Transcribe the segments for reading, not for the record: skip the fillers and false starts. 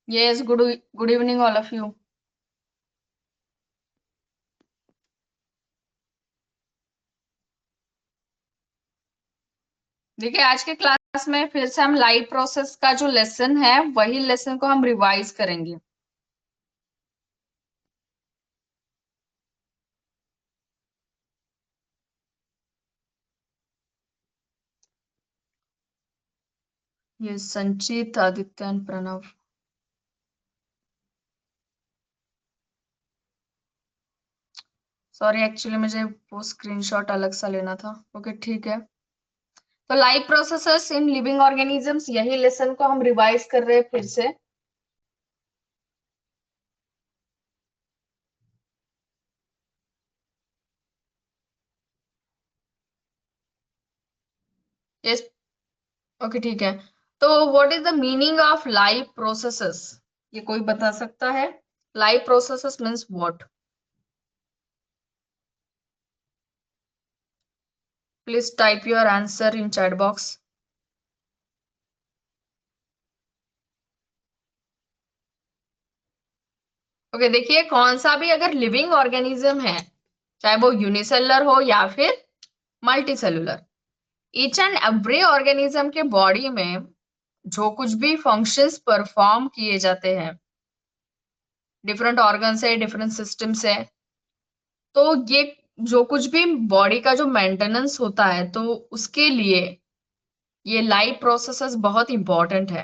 Yes, good evening all of you. देखिए आज के क्लास में फिर से हम लाइव प्रोसेस का जो लेसन है वही लेसन को हम रिवाइज करेंगे। ये Sanchit, Aditya and Pranav. Sorry, actually मुझे वो स्क्रीनशॉट अलग सा लेना था। ओके, ठीक है। तो live processes in living organisms, यही लेसन को हम रिवाइज कर रहे हैं फिर से। यस, ओके, ठीक है। तो what is the meaning of live processes? ये कोई बता सकता है? Live processes means what? Please type your answer in chat box. Okay, देखिए कौन सा भी अगर लिविंग ऑर्गेनिज्म है, चाहे वो यूनिसेलुलर हो या फिर multi cellular, each and every organism के बॉडी में जो कुछ भी फंक्शंस परफॉर्म किए जाते हैं, डिफरेंट ऑर्गन से, डिफरेंट सिस्टम से, तो ये जो कुछ भी बॉडी का जो मेंटेनेंस होता है, तो उसके लिए ये लाइफ प्रोसेसेस बहुत इंपॉर्टेंट है।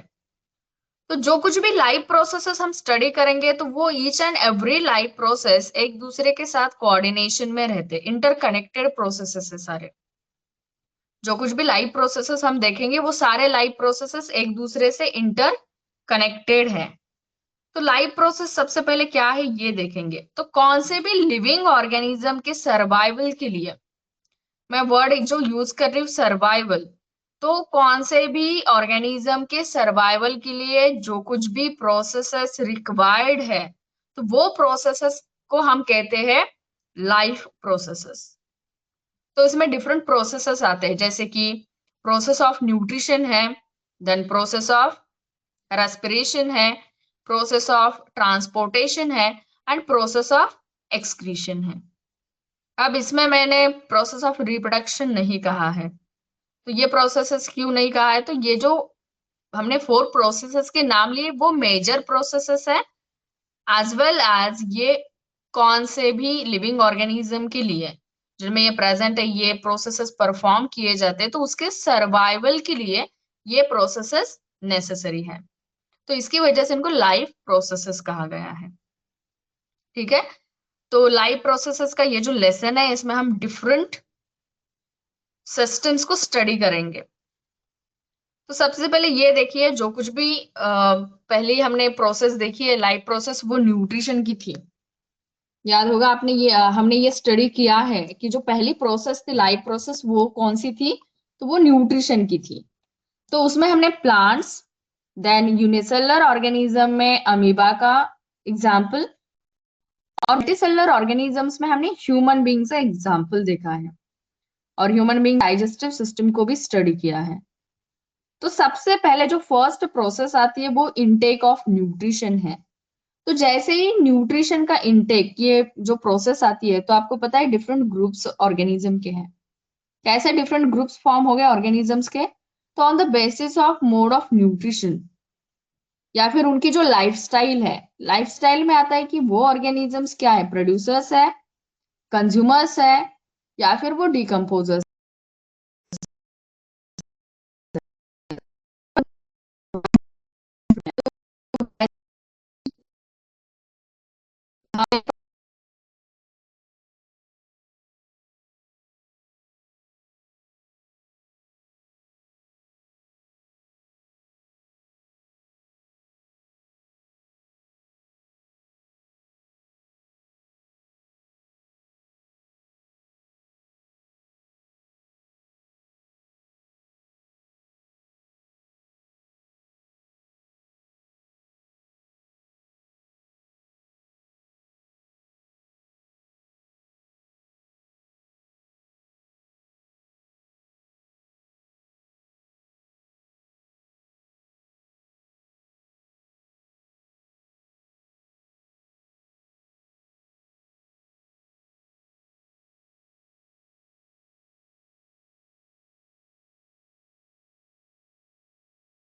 तो जो कुछ भी लाइफ प्रोसेसेस हम स्टडी करेंगे, तो वो each and every life process एक दूसरे के साथ कोऑर्डिनेशन में रहते, इंटरकनेक्टेड प्रोसेसेस है सारे। जो कुछ भी लाइफ प्रोसेसेस हम देखेंगे वो सारे लाइफ प्रोसेसेस एक दूसरे से इंटर कनेक्टेड है। तो लाइफ प्रोसेस सबसे पहले क्या है ये देखेंगे। तो कौन से भी लिविंग ऑर्गेनिज्म के सर्वाइवल के लिए, मैं वर्ड जो यूज कर रही हूँ सर्वाइवल, तो कौन से भी ऑर्गेनिज्म के सर्वाइवल के लिए जो कुछ भी प्रोसेसेस रिक्वायर्ड है, तो वो प्रोसेसेस को हम कहते हैं लाइफ प्रोसेसेस। तो इसमें डिफरेंट प्रोसेसेस आते हैं, जैसे कि प्रोसेस ऑफ न्यूट्रिशन है, देन प्रोसेस ऑफ रेस्पिरेशन है, प्रोसेस ऑफ ट्रांसपोर्टेशन है, एंड प्रोसेस ऑफ एक्सक्रीशन है। अब इसमें मैंने प्रोसेस ऑफ रिप्रोडक्शन नहीं कहा है। तो ये प्रोसेसेस क्यों नहीं कहा है? तो ये जो हमने 4 प्रोसेसेस के नाम लिए वो मेजर प्रोसेसेस है, एज वेल एज ये कौन से भी लिविंग ऑर्गेनिज्म के लिए जिनमें ये प्रेजेंट है, ये प्रोसेसेस परफॉर्म किए जाते हैं, तो उसके सर्वाइवल के लिए ये प्रोसेसेस नेसेसरी है। तो इसकी वजह से इनको लाइफ प्रोसेसेस कहा गया है। ठीक है। तो लाइफ प्रोसेसेस का ये जो लेसन है, इसमें हम डिफरेंट सिस्टम्स को स्टडी करेंगे। तो सबसे पहले ये देखिए, जो कुछ भी पहले ही हमने प्रोसेस देखी है लाइफ प्रोसेस, वो न्यूट्रिशन की थी। याद होगा आपने, ये हमने ये स्टडी किया है कि जो पहली प्रोसेस थी लाइफ प्रोसेस, वो कौन सी थी? तो वो न्यूट्रिशन की थी। तो उसमें हमने प्लांट्स, देन यूनिसेलुलर ऑर्गेनिज्म में अमीबा का एग्जाम्पल, और मल्टीसेलुलर ऑर्गेनिजम्स में हमने ह्यूमन बीइंग का एग्जाम्पल देखा है, और ह्यूमन बीइंग डाइजेस्टिव सिस्टम को भी स्टडी किया है। तो सबसे पहले जो फर्स्ट प्रोसेस आती है वो इनटेक ऑफ न्यूट्रिशन है। तो जैसे ही न्यूट्रिशन का इनटेक, ये जो प्रोसेस आती है, तो आपको पता है डिफरेंट ग्रुप्स ऑर्गेनिज्म के हैं। कैसे डिफरेंट ग्रुप्स फॉर्म हो गए ऑर्गेनिजम्स के? तो on the basis of mode of nutrition, या फिर उनकी जो लाइफस्टाइल है। लाइफस्टाइल में आता है कि वो ऑर्गेनिजम्स क्या है, प्रोड्यूसर्स है, कंज्यूमर्स है, या फिर वो डिकम्पोजर्स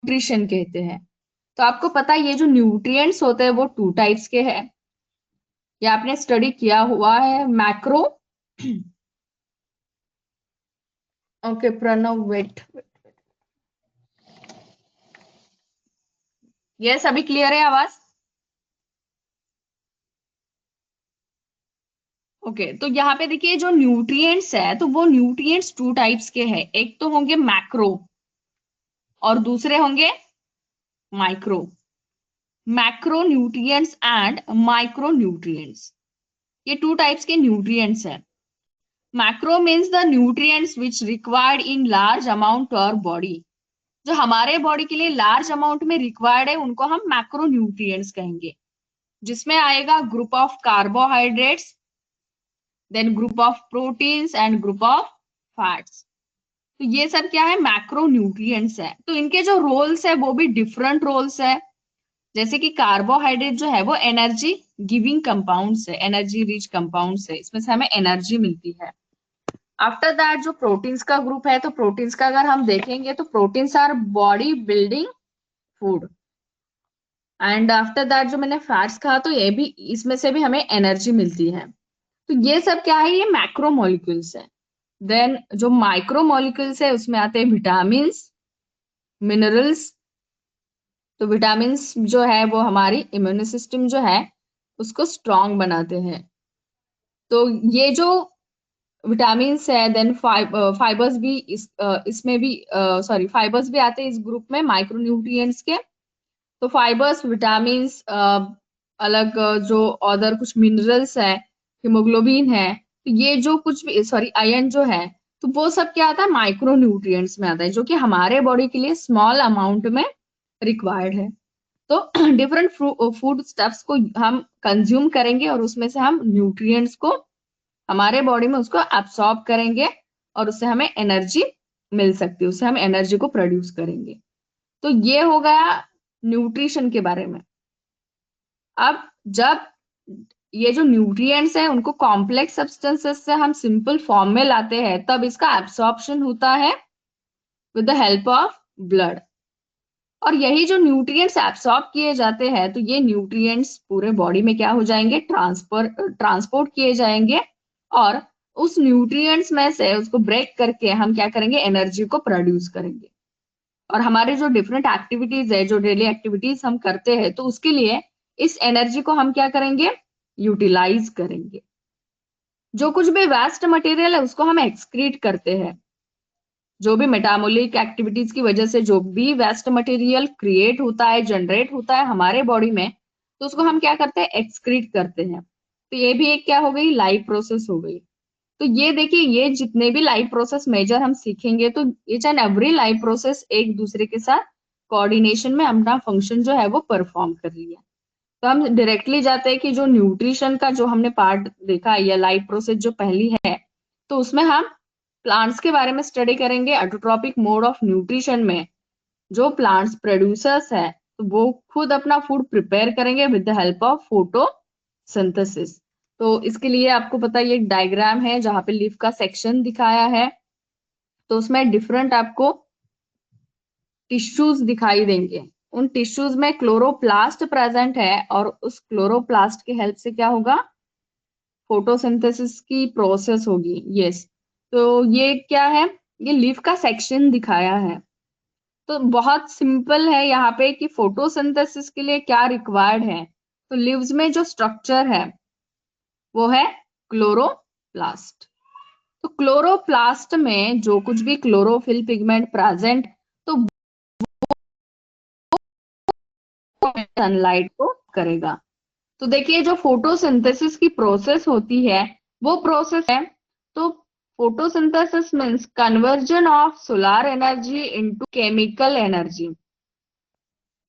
न्यूट्रिशन कहते हैं। तो आपको पता है ये जो न्यूट्रिएंट्स होते हैं वो टू टाइप्स के हैं, ये आपने स्टडी किया हुआ है, मैक्रो। Okay Pranav, wait. ये सभी क्लियर है आवाज? ओके, तो यहाँ पे देखिए जो न्यूट्रिएंट्स है तो वो न्यूट्रिएंट्स टू टाइप्स के हैं, एक तो होंगे मैक्रो और दूसरे होंगे micro. Macro nutrients and micro nutrients, ये टू टाइप्स के न्यूट्रिएंट्स हैं। Macro means the nutrients which required in large amount और बॉडी, जो हमारे बॉडी के लिए लार्ज अमाउंट में रिक्वायर्ड है उनको हम मैक्रो न्यूट्रिएंट्स कहेंगे, जिसमें आएगा group of carbohydrates, then group of proteins and group of fats. तो ये सब क्या है, मैक्रो न्यूट्रिएंट्स है। तो इनके जो रोल्स है वो भी डिफरेंट रोल्स है। जैसे कि कार्बोहाइड्रेट जो है वो एनर्जी गिविंग कंपाउंड्स है, एनर्जी रिच कंपाउंड्स है, इसमें से हमें एनर्जी मिलती है। आफ्टर दैट जो प्रोटीन्स का ग्रुप है, तो प्रोटीन्स का अगर हम देखेंगे तो proteins our body building food. And after that जो मैंने फैट्स कहा, तो ये भी, इसमें से भी हमें एनर्जी मिलती है। तो ये सब क्या है, ये मैक्रो मॉलिक्यूल्स है। देन जो माइक्रो मॉलिक्यूल्स है उसमें आते हैं विटामिन, मिनरल्स। तो विटामिन जो है वो हमारी इम्यून सिस्टम जो है उसको स्ट्रांग बनाते हैं। तो ये जो विटामिन है, देन फाइबर्स भी इसमें भी, सॉरी, फाइबर्स भी आते हैं इस ग्रुप में माइक्रो न्यूट्रिएंट्स के। तो फाइबर्स, विटामिन, अलग जो अदर कुछ मिनरल्स है, हिमोग्लोबिन है, तो ये जो कुछ भी, सॉरी, आयरन जो है, तो वो सब क्या आता है, माइक्रो न्यूट्रिएंट्स में आता है, जो कि हमारे बॉडी के लिए स्मॉल अमाउंट में रिक्वायर्ड है। तो डिफरेंट फूड स्टफ्स को हम कंज्यूम करेंगे और उसमें से हम न्यूट्रिएंट्स को हमारे बॉडी में उसको एब्सॉर्ब करेंगे और उससे हमें एनर्जी मिल सकती है, उससे हम एनर्जी को प्रोड्यूस करेंगे। तो ये हो गया न्यूट्रिशन के बारे में। अब जब ये जो न्यूट्रिएंट्स हैं उनको कॉम्प्लेक्स सब्सटेंसेस से हम सिंपल फॉर्म में लाते हैं, तब इसका एब्सॉर्प्शन होता है with the help of blood. और यही जो न्यूट्रिएंट्स एब्सॉर्ब किए जाते हैं, तो ये न्यूट्रिएंट्स पूरे बॉडी में क्या हो जाएंगे, ट्रांसपोर्ट किए जाएंगे। और उस न्यूट्रिएंट्स में से उसको ब्रेक करके हम क्या करेंगे, एनर्जी को प्रोड्यूस करेंगे। और हमारे जो डिफरेंट एक्टिविटीज है, जो डेली एक्टिविटीज हम करते हैं, तो उसके लिए इस एनर्जी को हम क्या करेंगे, यूटिलाइज करेंगे। जो कुछ भी वेस्ट मटेरियल है उसको हम एक्सक्रीट करते हैं। जो भी मेटाबॉलिक एक्टिविटीज की वजह से जो भी वेस्ट मटेरियल क्रिएट होता है, जनरेट होता है हमारे बॉडी में, तो उसको हम क्या करते हैं, एक्सक्रीट करते हैं। तो ये भी एक क्या हो गई, लाइफ प्रोसेस हो गई। तो ये देखिए, ये जितने भी लाइफ प्रोसेस मेजर हम सीखेंगे, तो each and every life process एक दूसरे के साथ कोऑर्डिनेशन में अपना फंक्शन जो है वो परफॉर्म कर रही है। तो हम डायरेक्टली जाते हैं कि जो न्यूट्रिशन का जो हमने पार्ट देखा या लाइफ प्रोसेस जो पहली है, तो उसमें हम प्लांट्स के बारे में स्टडी करेंगे। ऑटोट्रॉपिक मोड ऑफ न्यूट्रिशन में जो प्लांट्स प्रोड्यूसर्स है, तो वो खुद अपना फूड प्रिपेयर करेंगे with the help of photosynthesis. तो इसके लिए आपको पता है, ये एक डायग्राम है जहां पे लीफ का सेक्शन दिखाया है। तो उसमें डिफरेंट आपको टिश्यूज दिखाई देंगे। उन टिश्यूज में क्लोरोप्लास्ट प्रेजेंट है और उस क्लोरोप्लास्ट की हेल्प से क्या होगा, फोटोसिंथेसिस की प्रोसेस होगी। यस, तो ये क्या है, ये लीफ का सेक्शन दिखाया है। तो बहुत सिंपल है यहाँ पे कि फोटोसिंथेसिस के लिए क्या रिक्वायर्ड है। तो लीव्स में जो स्ट्रक्चर है वो है क्लोरोप्लास्ट। तो क्लोरोप्लास्ट में जो कुछ भी क्लोरोफिल पिगमेंट प्रेजेंट, तो सनलाइट को करेगा। तो देखिए जो फोटोसिंथेसिस की प्रोसेस होती है वो प्रोसेस है, तो photosynthesis means conversion of solar energy into chemical energy.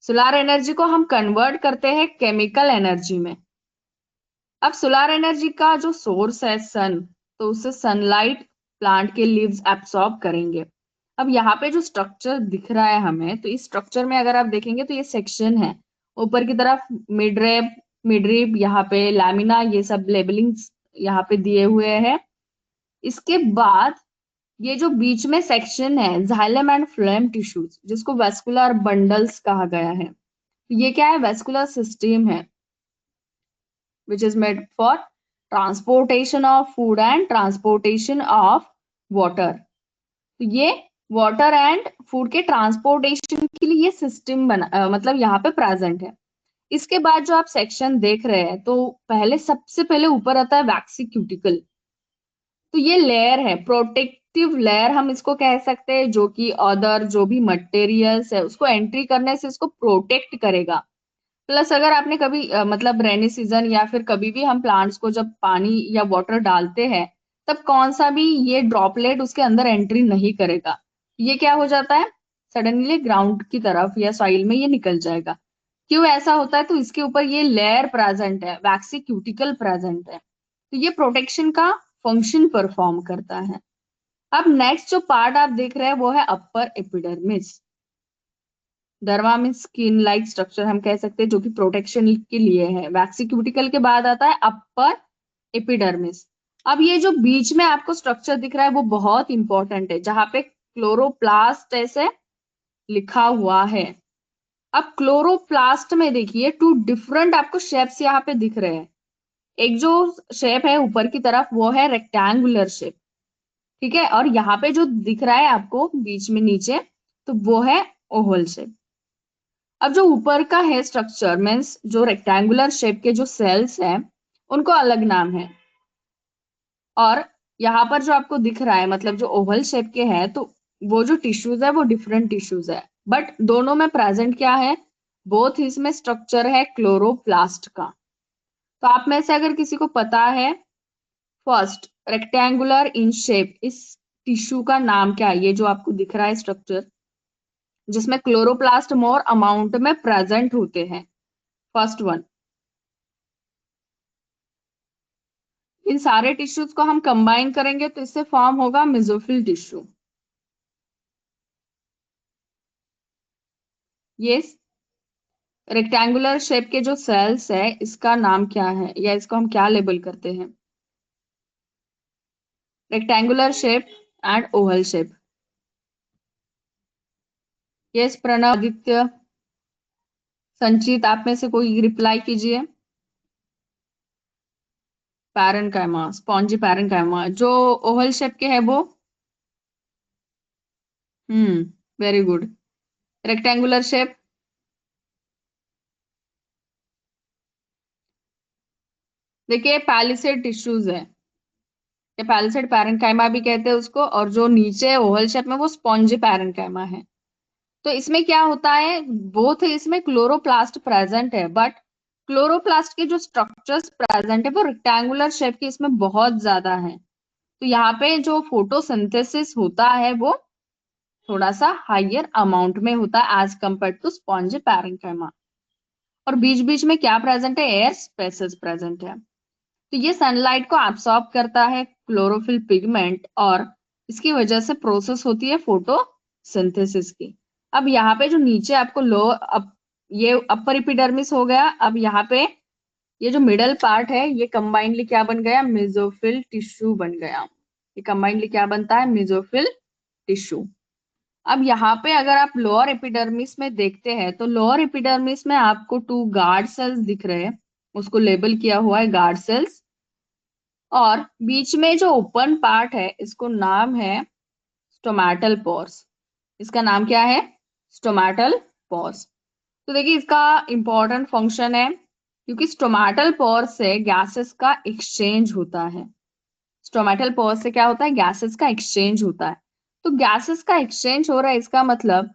Solar energy को हम कन्वर्ट करते हैं केमिकल एनर्जी में। अब सोलर एनर्जी का जो सोर्स है सन, तो उससे सनलाइट प्लांट के लीव्स एब्सॉर्ब करेंगे। अब यहाँ पे जो स्ट्रक्चर दिख रहा है हमें, तो इस स्ट्रक्चर में अगर आप देखेंगे तो ये सेक्शन है, ऊपर की तरफ मिडरेप, मिडरिप, यहाँ पे लैमिना, ये सब लेबलिंग्स यहाँ पे दिए हुए हैं। इसके बाद ये जो बीच में सेक्शन है जाइलम एंड फ्लोएम टिश्यूज, जिसको वेस्कुलर बंडल्स कहा गया है, ये क्या है, वेस्कुलर सिस्टम है which is made for transportation of food and transportation of water. तो ये वाटर एंड फूड के ट्रांसपोर्टेशन के लिए ये सिस्टम बना मतलब यहाँ पे प्रेजेंट है। इसके बाद जो आप सेक्शन देख रहे हैं, तो पहले सबसे पहले ऊपर आता है वैक्सी क्यूटिकल। तो ये लेयर है, प्रोटेक्टिव लेयर हम इसको कह सकते हैं, जो कि अदर जो भी मटेरियल्स है उसको एंट्री करने से इसको प्रोटेक्ट करेगा। प्लस अगर आपने कभी मतलब रेनी सीजन या फिर कभी भी हम प्लांट्स को जब पानी या वाटर डालते हैं, तब कौन सा भी ये ड्रॉपलेट उसके अंदर एंट्री नहीं करेगा। ये क्या हो जाता है, सडनली ग्राउंड की तरफ या सॉइल में ये निकल जाएगा। क्यों ऐसा होता है, तो इसके ऊपर ये लेयर प्रेजेंट है, वैक्सी क्यूटिकल प्रेजेंट है, तो ये प्रोटेक्शन का फंक्शन परफॉर्म करता है। अब नेक्स्ट जो पार्ट आप देख रहे हैं वो है अपर एपिडर्मिस। डर्मा में स्किन लाइक स्ट्रक्चर हम कह सकते हैं, जो कि प्रोटेक्शन के लिए है। वैक्सी क्यूटिकल के बाद आता है अपर एपिडर्मिस। अब ये जो बीच में आपको स्ट्रक्चर दिख रहा है वो बहुत इंपॉर्टेंट है, जहां पे क्लोरोप्लास्ट ऐसे लिखा हुआ है। अब क्लोरोप्लास्ट में देखिए टू डिफरेंट आपको शेप्स यहाँ पे दिख रहे हैं। एक जो शेप है ऊपर की तरफ वो है रेक्टेंगुलर शेप, ठीक है, और यहाँ पे जो दिख रहा है आपको बीच में नीचे, तो वो है ओवल शेप। अब जो ऊपर का है स्ट्रक्चर मीन्स जो रेक्टेंगुलर शेप के जो सेल्स हैं उनको अलग नाम है, और यहाँ पर जो आपको दिख रहा है मतलब जो ओवल शेप के हैं, तो वो जो टिश्यूज है वो डिफरेंट टिश्यूज है, बट दोनों में प्रेजेंट क्या है, बोथ इसमें स्ट्रक्चर है क्लोरोप्लास्ट का। तो आप में से अगर किसी को पता है फर्स्ट रेक्टेंगुलर इन शेप, इस टिश्यू का नाम क्या है, ये जो आपको दिख रहा है स्ट्रक्चर जिसमें क्लोरोप्लास्ट मोर अमाउंट में प्रेजेंट होते हैं, फर्स्ट वन। इन सारे टिश्यूज को हम कंबाइन करेंगे तो इससे फॉर्म होगा मेसोफिल टिश्यू। ये रेक्टेंगुलर शेप के जो सेल्स है इसका नाम क्या है, या इसको हम क्या लेबल करते हैं, rectangular shape and oval shape. Yes Pranav, Aditya, Sanchit, आप में से कोई रिप्लाई कीजिए। पैरेन्काइमा, स्पॉन्जी पैरेन्काइमा, जो ओवल शेप के है वो, वेरी गुड। रेक्टेंगुलर शेप, देखिए पैलिसेड टिश्यूज है, ये पैलिसेड पैरेन्काइमा भी कहते हैं उसको, और जो नीचे ओवल शेप में वो स्पॉन्जी पैरेन्काइमा है। तो इसमें क्या होता है, बोथ इसमें क्लोरोप्लास्ट प्रेजेंट है, बट क्लोरोप्लास्ट के जो स्ट्रक्चर्स प्रेजेंट है वो रेक्टेंगुलर शेप के इसमें बहुत ज्यादा है। तो यहाँ पे जो फोटोसिंथेसिस होता है वो थोड़ा सा हाइयर अमाउंट में होता है as compare to spongy parenchyma. और बीच बीच में क्या प्रेजेंट है, एयर स्पेसेस प्रेजेंट है। तो ये सनलाइट को एब्सॉर्ब करता है क्लोरोफिल पिगमेंट, और इसकी वजह से प्रोसेस होती है फोटोसिंथेसिस की। अब यहाँ पे जो नीचे आपको ये अपर एपिडर्मिस हो गया। अब यहाँ पे ये जो मिडल पार्ट है ये कंबाइनली क्या बन गया, मेसोफिल टिश्यू बन गया। ये कंबाइनली क्या बनता है, मेसोफिल टिश्यू। अब यहाँ पे अगर आप लोअर एपिडर्मिस में देखते हैं, तो लोअर एपिडर्मिस में आपको टू गार्ड सेल्स दिख रहे हैं, उसको लेबल किया हुआ है गार्ड सेल्स। और बीच में जो ओपन पार्ट है इसको नाम है स्टोमेटल पोर्स। इसका नाम क्या है, स्टोमेटल पोर्स। तो देखिए इसका इंपॉर्टेंट फंक्शन है, क्योंकि स्टोमेटल पोर्स से गैसेस का एक्सचेंज होता है। स्टोमेटल पोर्स से क्या होता है, गैसेस का एक्सचेंज होता है। तो गैसेस का एक्सचेंज हो रहा है, इसका मतलब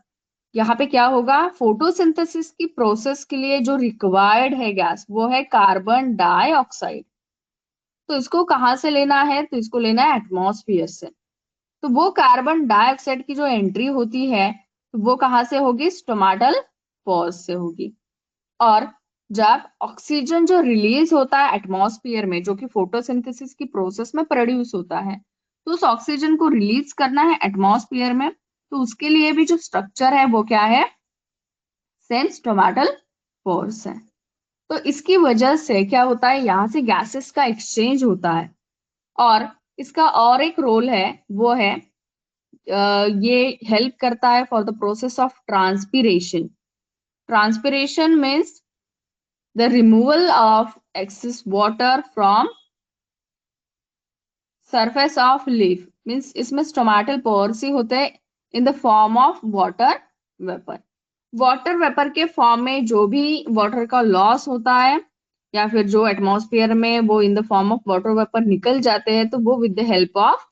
यहाँ पे क्या होगा, फोटोसिंथेसिस की प्रोसेस के लिए जो रिक्वायर्ड है गैस वो है कार्बन डाइऑक्साइड। तो इसको कहाँ से लेना है, तो इसको लेना है एटमॉस्फेयर से। तो वो कार्बन डाइऑक्साइड की जो एंट्री होती है तो वो कहाँ से होगी, स्टोमेटल पोर्स से होगी। और जब ऑक्सीजन जो रिलीज होता है एटमॉस्फेयर में, जो कि फोटोसिंथेसिस की प्रोसेस में प्रोड्यूस होता है, तो उस ऑक्सीजन को रिलीज करना है एटमॉस्फेयर में, तो उसके लिए भी जो स्ट्रक्चर है वो क्या है, सेम स्टोमेटल पोर्स है। तो इसकी वजह से क्या होता है, यहाँ से गैसेस का एक्सचेंज होता है। और इसका और एक रोल है, वो है ये हेल्प करता है for the process of transpiration. Transpiration means the removal of excess water from surface of leaf. Means इसमें स्टोमेटल पोर्स ही होते हैं in the form of water vapour. Water vapour के फॉर्म में जो भी वाटर का लॉस होता है या फिर जो एटमॉस्फेयर में वो in the form of water vapour निकल जाते हैं, तो वो with the help of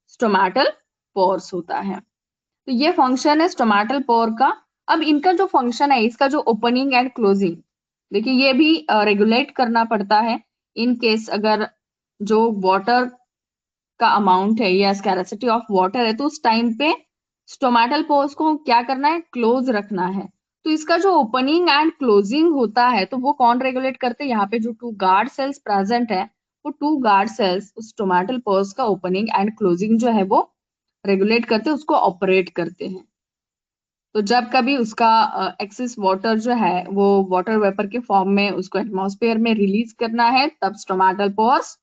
stomatal pores होता है. तो ये फंक्शन है स्टोमेटल पोर का. अब इनका जो फंक्शन है, इसका जो ओपनिंग एंड क्लोजिंग, देखिए ये भी रेगुलेट करना पड़ता है. इन केस अगर जो वाटर का अमाउंट है या स्कैरेसिटी ऑफ वाटर है, तो उस टाइम पे स्टोमेटल पोर्स को क्या करना है, क्लोज रखना है. तो इसका जो ओपनिंग एंड क्लोजिंग होता है, तो वो कौन रेगुलेट करते हैं, यहाँ पे जो टू गार्ड सेल्स प्रेजेंट है, वो टू गार्ड सेल्स उस स्टोमेटल पोर्स का ओपनिंग एंड क्लोजिंग जो है वो रेगुलेट करते हैं, उसको ऑपरेट करते हैं. तो जब कभी उसका एक्सेस वाटर जो है वो वाटर वेपर के फॉर्म में उसको एटमॉस्फेयर में रिलीज करना है, तब स्टोमेटल पोर्स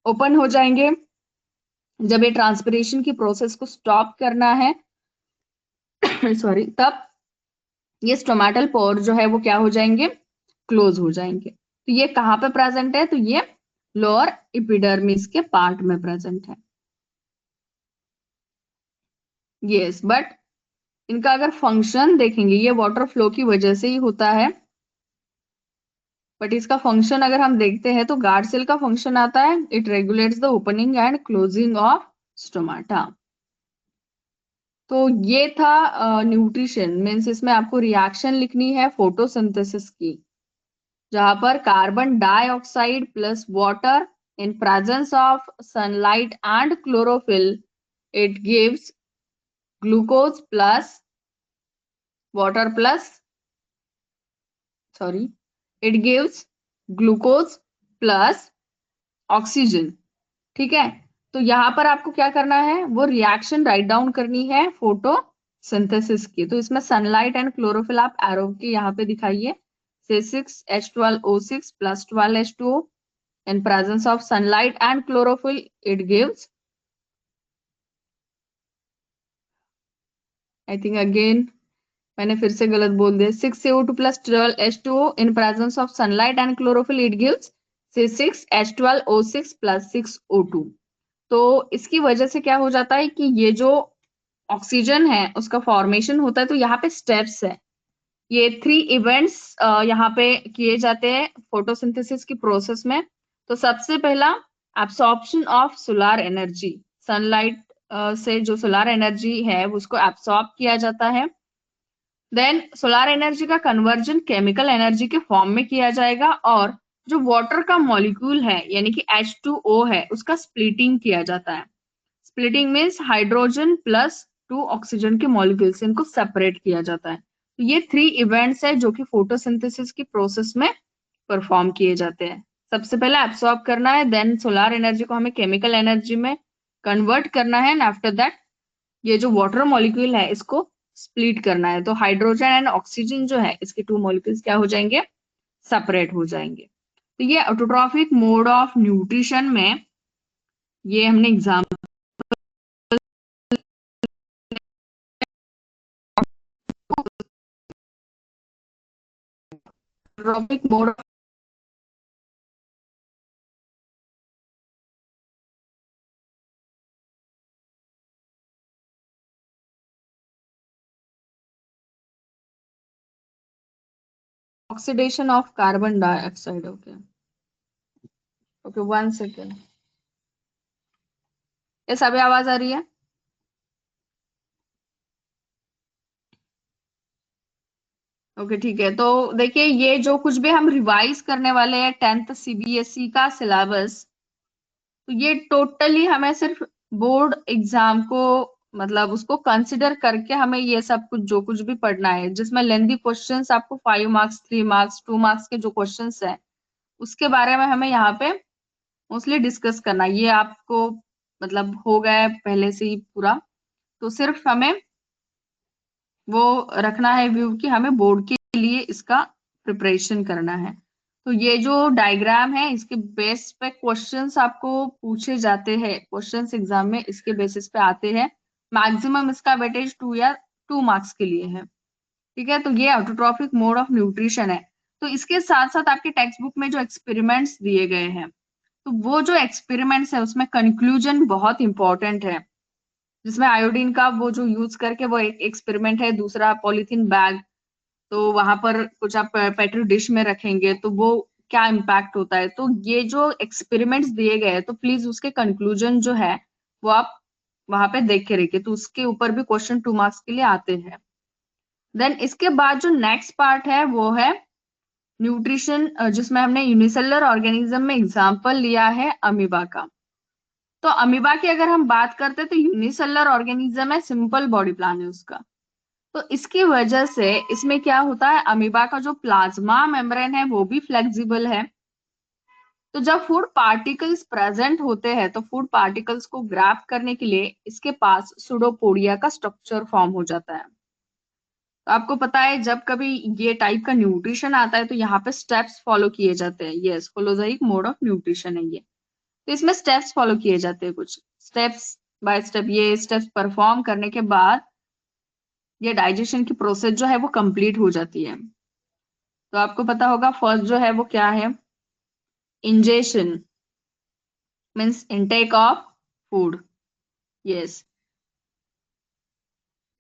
ओपन हो जाएंगे. जब ये ट्रांसपिरेशन की प्रोसेस को स्टॉप करना है सॉरी, तब ये स्टोमेटल पोर जो है वो क्या हो जाएंगे, क्लोज हो जाएंगे. तो ये कहाँ पे प्रेजेंट है, तो ये लोअर एपिडर्मिस के पार्ट में प्रेजेंट है. यस, बट इनका अगर फंक्शन देखेंगे, ये वाटर फ्लो की वजह से ही होता है, बट इसका फंक्शन अगर हम देखते हैं तो गार्ड सेल का फंक्शन आता है, it regulates the opening and closing of stomata. तो ये था न्यूट्रिशन. मीन्स इसमें आपको रिएक्शन लिखनी है फोटोसिंथेसिस की, जहां पर carbon dioxide plus water in presence of sunlight and chlorophyll, it gives glucose plus water plus sorry it gives glucose plus oxygen. ठीक है, तो यहाँ पर आपको क्या करना है, वो रिएक्शन राइट डाउन करनी है फोटोसिंथेसिस की. तो इसमें सनलाइट एंड क्लोरोफिल आप एरो के यहाँ पे दिखाइए. से 6H12O6 plus 12H2O in presence of sunlight and chlorophyll, it gives, I think again मैंने फिर से गलत बोल दिया, 6CO2 plus 12H2O in presence of sunlight and chlorophyll, it gives से 6H12O6 plus 6O2. तो इसकी वजह से क्या हो जाता है कि ये जो ऑक्सीजन है उसका फॉर्मेशन होता है. तो यहाँ पे स्टेप्स है, ये 3 इवेंट्स यहाँ पे किए जाते हैं फोटोसिंथेसिस की प्रोसेस में. तो सबसे पहला absorption of solar energy, sunlight से जो सोलर एनर्जी है उसको एब्सॉर्ब किया जाता है. देन सोलर एनर्जी का कन्वर्जन केमिकल एनर्जी के फॉर्म में किया जाएगा, और जो वाटर का मॉलिक्यूल है यानी कि H2O है उसका स्प्लिटिंग किया जाता है. Splitting means hydrogen plus 2 oxygen के मॉलिक्यूल से इनको सेपरेट किया जाता है. तो ये 3 इवेंट्स है जो कि फोटोसिंथेसिस की प्रोसेस में परफॉर्म किए जाते हैं. सबसे पहले एब्सॉर्ब करना है, देन सोलर एनर्जी को हमें केमिकल एनर्जी में कन्वर्ट करना है, एंड आफ्टर दैट ये जो वाटर मॉलिक्यूल है इसको स्प्लिट करना है. तो हाइड्रोजन एंड ऑक्सीजन जो है इसके 2 मॉलिक्यूल्स क्या हो जाएंगे, सेपरेट हो जाएंगे. तो ये ऑटोट्रॉफिक मोड ऑफ न्यूट्रिशन में ये हमने exam autotrophic mode oxidation of carbon dioxide. Okay okay, 1 second. ये सभी आवाज आ रही है? ओके ठीक है. तो देखिए ये जो कुछ भी हम रिवाइज करने वाले हैं 10th CBSE का सिलेबस, तो ये टोटली हमें सिर्फ बोर्ड एग्जाम को मतलब उसको कंसिडर करके हमें ये सब कुछ जो कुछ भी पढ़ना है, जिसमें लेंथी क्वेश्चंस आपको 5 मार्क्स 3 मार्क्स 2 मार्क्स के जो क्वेश्चंस है उसके बारे में हमें यहाँ पे मोस्टली डिस्कस करना है. ये आपको मतलब हो गया है पहले से ही पूरा. तो सिर्फ हमें वो रखना है व्यू कि हमें बोर्ड के लिए इसका प्रिपरेशन करना है. तो ये जो डायग्राम है इसके बेस पे क्वेश्चंस आपको पूछे जाते हैं, क्वेश्चंस एग्जाम में इसके बेसिस पे आते हैं। मैक्सिमम इसका वेटेज 2 मार्क्स के लिए है। ठीक है, तो ये ऑटोट्रॉफिक मोड ऑफ न्यूट्रिशन है। तो इसके साथ साथ आपके टेक्स्ट बुक में जो एक्सपेरिमेंट्स दिए गए हैं, तो वो जो एक्सपेरिमेंट्स है उसमें कंक्लूजन बहुत इंपॉर्टेंट है, जिसमें आयोडीन का वो जो यूज करके वो एक एक्सपेरिमेंट है, दूसरा पॉलीथीन बैग, तो वहां पर कुछ आप पेट्री डिश में रखेंगे तो वो क्या इम्पैक्ट होता है। तो ये जो एक्सपेरिमेंट्स दिए गए हैं तो प्लीज उसके कंक्लूजन जो है वो आप वहां पे देख के रखिए, तो उसके ऊपर भी क्वेश्चन 2 मार्क्स के लिए आते हैं। देन इसके बाद जो नेक्स्ट पार्ट है वो है न्यूट्रिशन, जिसमें हमने यूनिसेलुलर ऑर्गेनिज्म में एग्जांपल लिया है अमीबा का। तो अमीबा की अगर हम बात करते हैं तो यूनिसेलुलर ऑर्गेनिज्म है, सिंपल बॉडी प्लान है उसका। तो इसकी वजह से इसमें क्या होता है, अमीबा का जो प्लाज्मा मेम्ब्रेन है वो भी फ्लेक्सिबल है। तो जब फूड पार्टिकल्स प्रेजेंट होते हैं तो फूड पार्टिकल्स को ग्रैब करने के लिए इसके पास सुडोपोडिया का स्ट्रक्चर फॉर्म हो जाता है। तो आपको पता है जब कभी ये टाइप का न्यूट्रिशन आता है तो यहाँ पे स्टेप्स फॉलो किए जाते हैं। Yes, holozoic mode of nutrition है ये। तो इसमें स्टेप्स फॉलो किए जाते हैं, कुछ स्टेप्स बाय स्टेप। ये स्टेप्स परफॉर्म करने के बाद ये डाइजेशन की प्रोसेस जो है वो कंप्लीट हो जाती है। तो आपको पता होगा फर्स्ट जो है वो क्या है, ingestion means intake of food. Yes,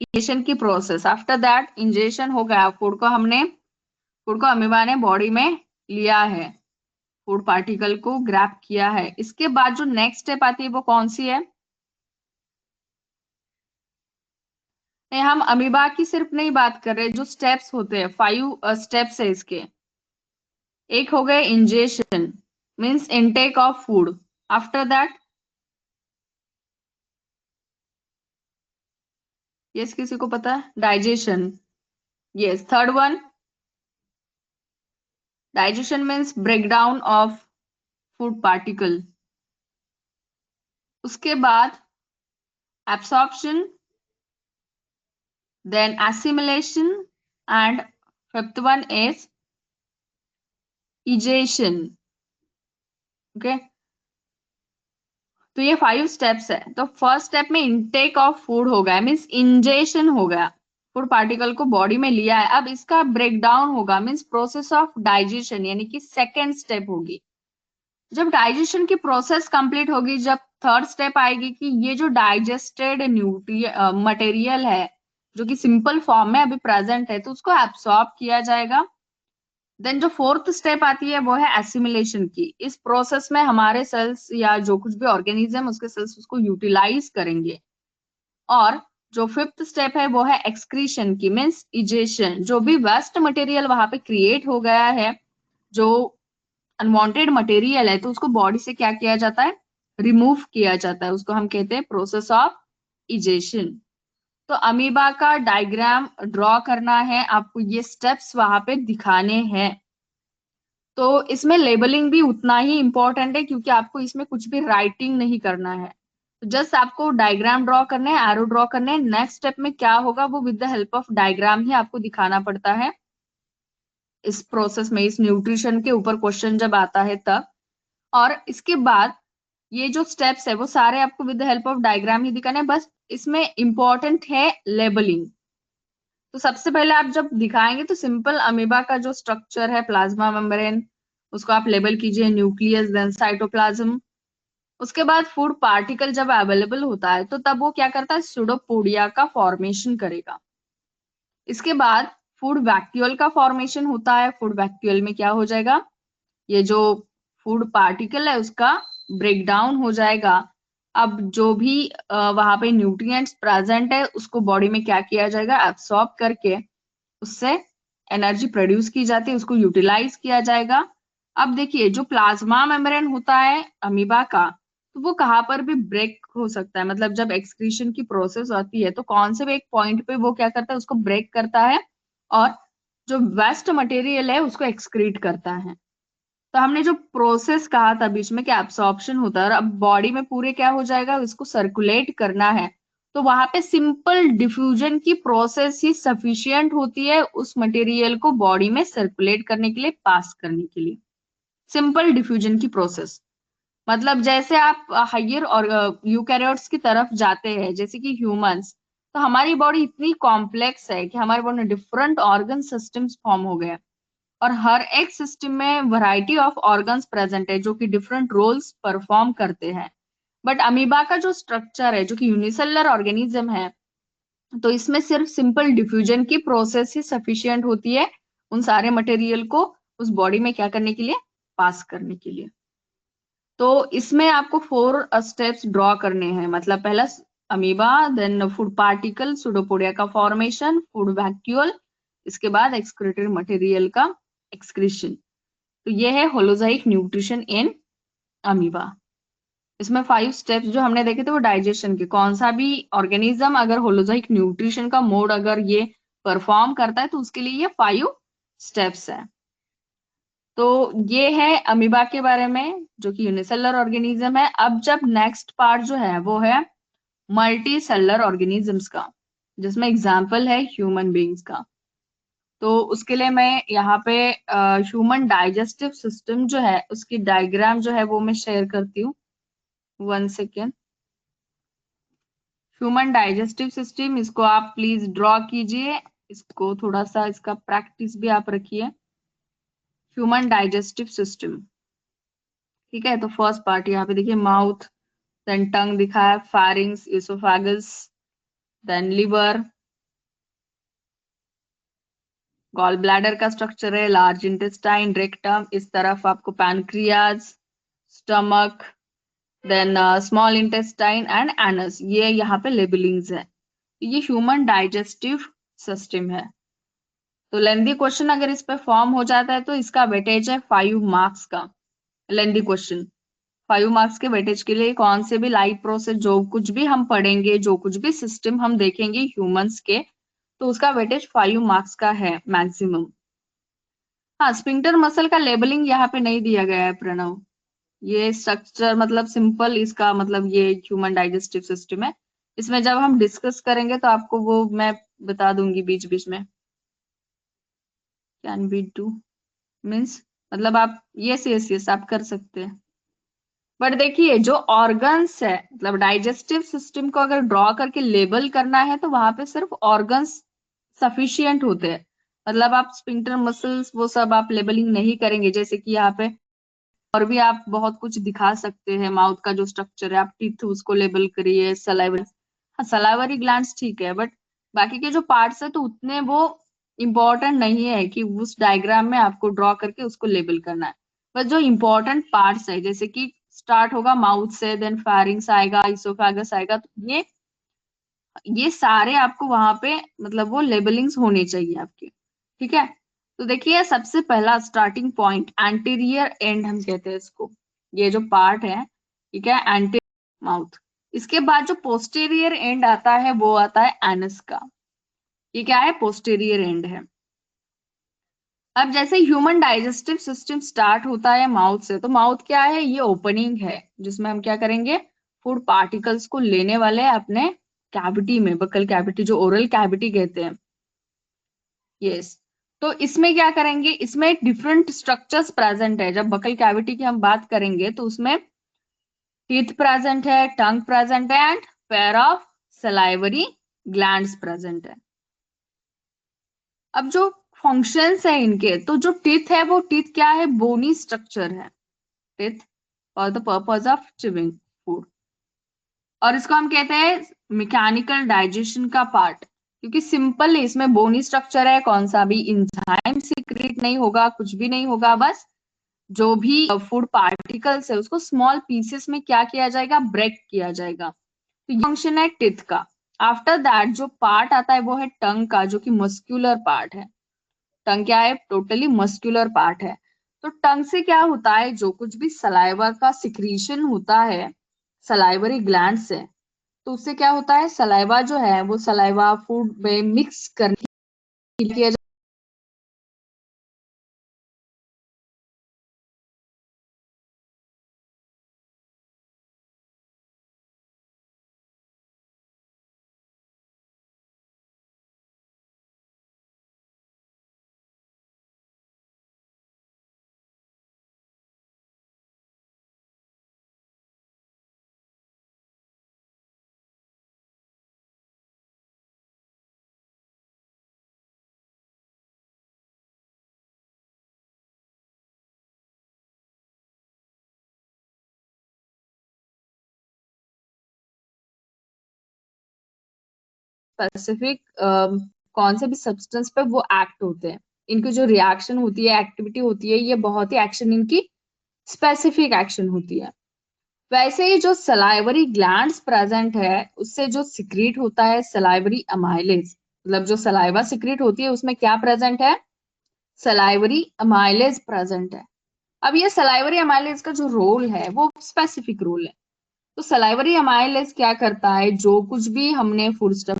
ingestion की प्रोसेस, आफ्टर दैट इंजेशन हो गया, फूड को अमीबा ने बॉडी में लिया है, फूड पार्टिकल को ग्रैब किया है। इसके बाद जो नेक्स्ट स्टेप आती है वो कौन सी है, नहीं हम अमीबा की सिर्फ नहीं बात कर रहे, जो स्टेप्स होते हैं 5 स्टेप्स है इसके। एक हो गए ingestion means intake of food, after that yes किसी को पता है, digestion. Yes, third one digestion means breakdown of food particle. उसके बाद absorption, then assimilation, and fifth one is egestion. Okay, तो ये 5 स्टेप्स है। तो फर्स्ट स्टेप में इनटेक ऑफ फूड हो गया मीन्स इंजेशन हो गया, फूड पार्टिकल को बॉडी में लिया है। अब इसका ब्रेक डाउन होगा मीन्स प्रोसेस ऑफ डाइजेशन, यानी कि सेकेंड स्टेप होगी। जब डाइजेशन की प्रोसेस कंप्लीट होगी, जब थर्ड स्टेप आएगी कि ये जो डाइजेस्टेड न्यूट्री मटेरियल है जो कि सिंपल फॉर्म में अभी प्रेजेंट है तो उसको एब्सॉर्ब किया जाएगा। देन जो फोर्थ स्टेप आती है वो है एसिमिलेशन की। इस प्रोसेस में हमारे सेल्स या जो कुछ भी ऑर्गेनिज्म उसके सेल्स उसको यूटिलाइज करेंगे। और जो फिफ्थ स्टेप है वो है एक्सक्रीशन की मीन्स इजेशन, जो भी वेस्ट मटेरियल वहां पे क्रिएट हो गया है, जो अनवांटेड मटेरियल है, तो उसको बॉडी से क्या किया जाता है, रिमूव किया जाता है, उसको हम कहते हैं प्रोसेस ऑफ इजेशन। तो अमीबा का डायग्राम ड्रॉ करना है आपको, ये स्टेप्स वहां पे दिखाने हैं। तो इसमें लेबलिंग भी उतना ही इम्पोर्टेंट है क्योंकि आपको इसमें कुछ भी राइटिंग नहीं करना है, तो जस्ट आपको डायग्राम ड्रॉ करने हैं, एरो ड्रॉ करने हैं। नेक्स्ट स्टेप में क्या होगा वो with the help of diagram ही आपको दिखाना पड़ता है इस प्रोसेस में, इस न्यूट्रिशन के ऊपर क्वेश्चन जब आता है तब। और इसके बाद ये जो स्टेप्स है वो सारे आपको with the help of diagram ही दिखाने हैं, बस इसमें इंपॉर्टेंट है लेबलिंग। तो सबसे पहले आप जब दिखाएंगे तो सिंपल अमीबा का जो स्ट्रक्चर है, प्लाज्मा मेम्ब्रेन, उसको आप लेबल कीजिए, न्यूक्लियस देन साइटोप्लाज्म। उसके बाद फूड पार्टिकल जब अवेलेबल होता है तो तब वो क्या करता है, सुडोपोडिया का फॉर्मेशन करेगा। इसके बाद फूड वैक्यूल का फॉर्मेशन होता है, फूड वैक्यूल में क्या हो जाएगा, ये जो फूड पार्टिकल है उसका ब्रेक डाउन हो जाएगा। अब जो भी वहां पे न्यूट्रिएंट्स प्रेजेंट है उसको बॉडी में क्या किया जाएगा, एब्सॉर्ब करके उससे एनर्जी प्रोड्यूस की जाती है, उसको यूटिलाइज किया जाएगा। अब देखिए जो प्लाज्मा मेम्ब्रेन होता है अमीबा का, तो वो कहाँ पर भी ब्रेक हो सकता है, मतलब जब एक्सक्रीशन की प्रोसेस होती है तो कौन से भी एक पॉइंट पे वो क्या करता है, उसको ब्रेक करता है और जो वेस्ट मटेरियल है उसको एक्सक्रीट करता है। तो हमने जो प्रोसेस कहा था बीच में कि एब्सॉर्प्शन होता है, और अब बॉडी में पूरे क्या हो जाएगा, इसको सर्कुलेट करना है। तो वहां पे सिंपल डिफ्यूजन की प्रोसेस ही सफिशियंट होती है उस मटेरियल को बॉडी में सर्कुलेट करने के लिए, पास करने के लिए। सिंपल डिफ्यूजन की प्रोसेस। मतलब जैसे आप हायर और यूकैरियोट्स की तरफ जाते हैं, जैसे कि ह्यूमंस, तो हमारी बॉडी इतनी कॉम्प्लेक्स है कि हमारे बॉडी में डिफरेंट ऑर्गन सिस्टम्स फॉर्म हो गए हैं, और हर एक सिस्टम में वैरायटी ऑफ ऑर्गन्स प्रेजेंट है जो कि डिफरेंट रोल्स परफॉर्म करते हैं। बट अमीबा का जो स्ट्रक्चर है, जो कि यूनिसेलुलर ऑर्गेनिज्म है, तो इसमें सिर्फ सिंपल डिफ्यूजन की प्रोसेस ही सफिशिएंट होती है उन सारे मटेरियल को उस बॉडी में क्या करने के लिए, पास करने के लिए। तो इसमें आपको 4 स्टेप्स ड्रॉ करने हैं। मतलब पहला amoeba, then food particle pseudopodia का फॉर्मेशन, फूड वैक्यूल, इसके बाद एक्सक्रीटरी मटेरियल का एक्सक्रीशन। तो ये है होलोजाइक न्यूट्रिशन इन अमीबा। इसमें 5 स्टेप्स जो हमने देखे थे वो डाइजेशन के, कौन सा भी ऑर्गेनिज्म अगर होलोजाइक न्यूट्रिशन का मोड अगर ये परफॉर्म करता है तो उसके लिए ये 5 स्टेप्स है। तो ये है अमीबा के बारे में, जो कि यूनिसेलुलर ऑर्गेनिज्म है। अब जब नेक्स्ट पार्ट जो है वो है मल्टी सेलुलर ऑर्गेनिजम्स का, जिसमें एग्जाम्पल है ह्यूमन बींग्स का। तो उसके लिए मैं यहाँ पे ह्यूमन डाइजेस्टिव सिस्टम जो है उसकी डायग्राम जो है वो मैं शेयर करती हूँ। 1 सेकेंड। ह्यूमन डाइजेस्टिव सिस्टम, इसको आप प्लीज ड्रॉ कीजिए, इसको थोड़ा सा इसका प्रैक्टिस भी आप रखिए। ह्यूमन डाइजेस्टिव सिस्टम, ठीक है। तो फर्स्ट पार्ट यहाँ पे देखिए, माउथ, देन टंग दिखा है, pharynx, oesophagus, then liver, gall bladder का स्ट्रक्चर है, लार्ज इंटेस्टाइन, रेक्टम, इस तरफ आपको pancreas, stomach, then small intestine and anus, ये यहाँ पे लेबलिंग्स है। ये ह्यूमन डाइजेस्टिव सिस्टम है। तो लेंदी क्वेश्चन अगर इस पे फॉर्म हो जाता है तो इसका वेटेज है 5 मार्क्स का। लेंदी क्वेश्चन 5 मार्क्स के वेटेज के लिए कौन से भी लाइफ प्रोसेस जो कुछ भी हम पढ़ेंगे, जो कुछ भी सिस्टम हम देखेंगे ह्यूमंस के, तो उसका वेटेज 5 मार्क्स का है मैक्सिमम। हाँ, स्फिंक्टर मसल का लेबलिंग यहाँ पे नहीं दिया गया है प्रणव। ये स्ट्रक्चर मतलब सिंपल, इसका मतलब ये ह्यूमन डाइजेस्टिव सिस्टम है। इसमें जब हम डिस्कस करेंगे तो आपको वो मैं बता दूंगी बीच बीच में। कैन बी डू मीन्स, मतलब आप यस यस यस आप कर सकते हैं। बट देखिए जो ऑर्गन्स है, मतलब डाइजेस्टिव सिस्टम को अगर ड्रॉ करके लेबल करना है तो वहां पे सिर्फ ऑर्गन्स सफिशिएंट होते हैं। मतलब आप स्फिंक्टर मसल्स वो सब आप लेबलिंग नहीं करेंगे, जैसे कि यहाँ पे और भी आप बहुत कुछ दिखा सकते हैं। माउथ का जो स्ट्रक्चर है, आप टीथ उसको लेबल करिए, सलाइवरी, हाँ सलाइवरी ग्लैंड्स ठीक है, बट बाकी के जो पार्ट्स है तो उतने वो इम्पोर्टेंट नहीं है कि उस डायग्राम में आपको ड्रॉ करके उसको लेबल करना है। बस जो इम्पोर्टेंट पार्ट्स है, जैसे कि स्टार्ट होगा माउथ से, देन फेरिंग्स आएगा, इसोफेगस आएगा, तो ये सारे आपको वहां पे मतलब वो लेबलिंग्स होने चाहिए आपके, ठीक है। तो देखिए सबसे पहला स्टार्टिंग पॉइंट एंटीरियर एंड हम कहते हैं इसको, ये जो पार्ट है, ठीक है, एंटीरियर माउथ। इसके बाद जो पोस्टीरियर एंड आता है वो आता है एनस का। ये क्या है, पोस्टीरियर एंड है। अब जैसे ह्यूमन डाइजेस्टिव सिस्टम स्टार्ट होता है माउथ से, तो माउथ क्या है, ये ओपनिंग है जिसमें हम क्या करेंगे, फूड पार्टिकल्स को लेने वाले हैं अपने कैविटी में, बकल कैविटी जो ओरल कैविटी कहते हैं। यस। तो इसमें क्या करेंगे, इसमें डिफरेंट स्ट्रक्चर्स प्रेजेंट है। जब बकल कैविटी की हम बात करेंगे तो उसमें टीथ प्रेजेंट है, टंग प्रेजेंट है, and pair of salivary glands present है। अब जो फंक्शंस है इनके, तो जो टीथ है वो टीथ क्या है, बोनी स्ट्रक्चर है, teeth for the purpose of chewing food. और इसको हम कहते हैं मैकेनिकल डाइजेशन का पार्ट, क्योंकि सिंपल है, इसमें बोनी स्ट्रक्चर है, कौन सा भी इंजाइम सीक्रेट नहीं होगा, कुछ भी नहीं होगा, बस जो भी फूड पार्टिकल्स है उसको स्मॉल पीसेस में क्या किया जाएगा, ब्रेक किया जाएगा। तो ये फंक्शन है टिथ का। आफ्टर दैट जो पार्ट आता है वो है टंग का, जो कि मस्क्यूलर पार्ट है। टंग क्या है, टोटली मस्क्यूलर पार्ट है। तो टंग से क्या होता है, जो कुछ भी सलाइवा का सिक्रीशन होता है सलाइवरी ग्लैंड से, तो उससे क्या होता है, सलाइवा जो है वो सलाइवा फूड में मिक्स करने के लिए स्पेसिफिक कौन से भी सब्सटेंस पे वो एक्ट होते हैं। इनकी जो रिएक्शन होती है, एक्टिविटी होती है, ये बहुत ही एक्शन इनकी स्पेसिफिक एक्शन होती है। वैसे ही जो सलाइवरी ग्लैंड्स प्रेजेंट है उससे जो सिक्रीट होता है सलाइवरी अमाइलेज, मतलब जो सलाइवा सिक्रीट होती है उसमें क्या प्रेजेंट है, सलाइवरी अमाइलेज प्रेजेंट है। अब ये सलाइवरी अमाइलेज का जो रोल है वो स्पेसिफिक रोल है। तो सलाइवरी अमाइलेज क्या करता है, जो कुछ भी हमने फूड स्टफ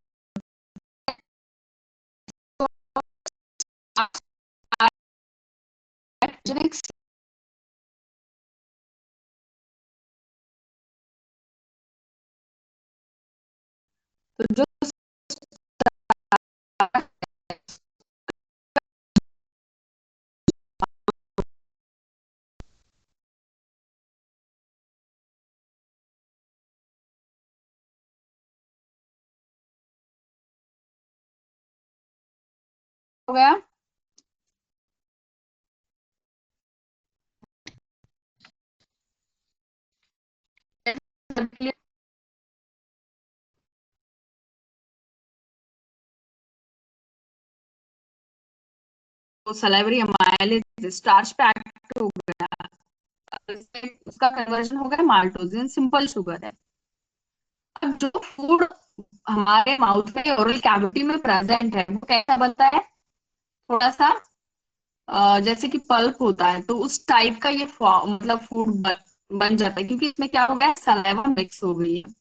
तो जो हो गया, तो सलाइवरी अमाइलेज स्टार्च पे एक्ट हो गया, उसका कन्वर्जन हो गया माल्टोज, सिंपल शुगर है। अब जो फूड हमारे माउथ में ओरल कैविटी में प्रेजेंट है वो कैसा बनता है, थोड़ा सा जैसे कि पल्प होता है, तो उस टाइप का ये मतलब फूड बन जाता है, क्योंकि इसमें क्या हो गया, सलाइवा मिक्स हो गई है।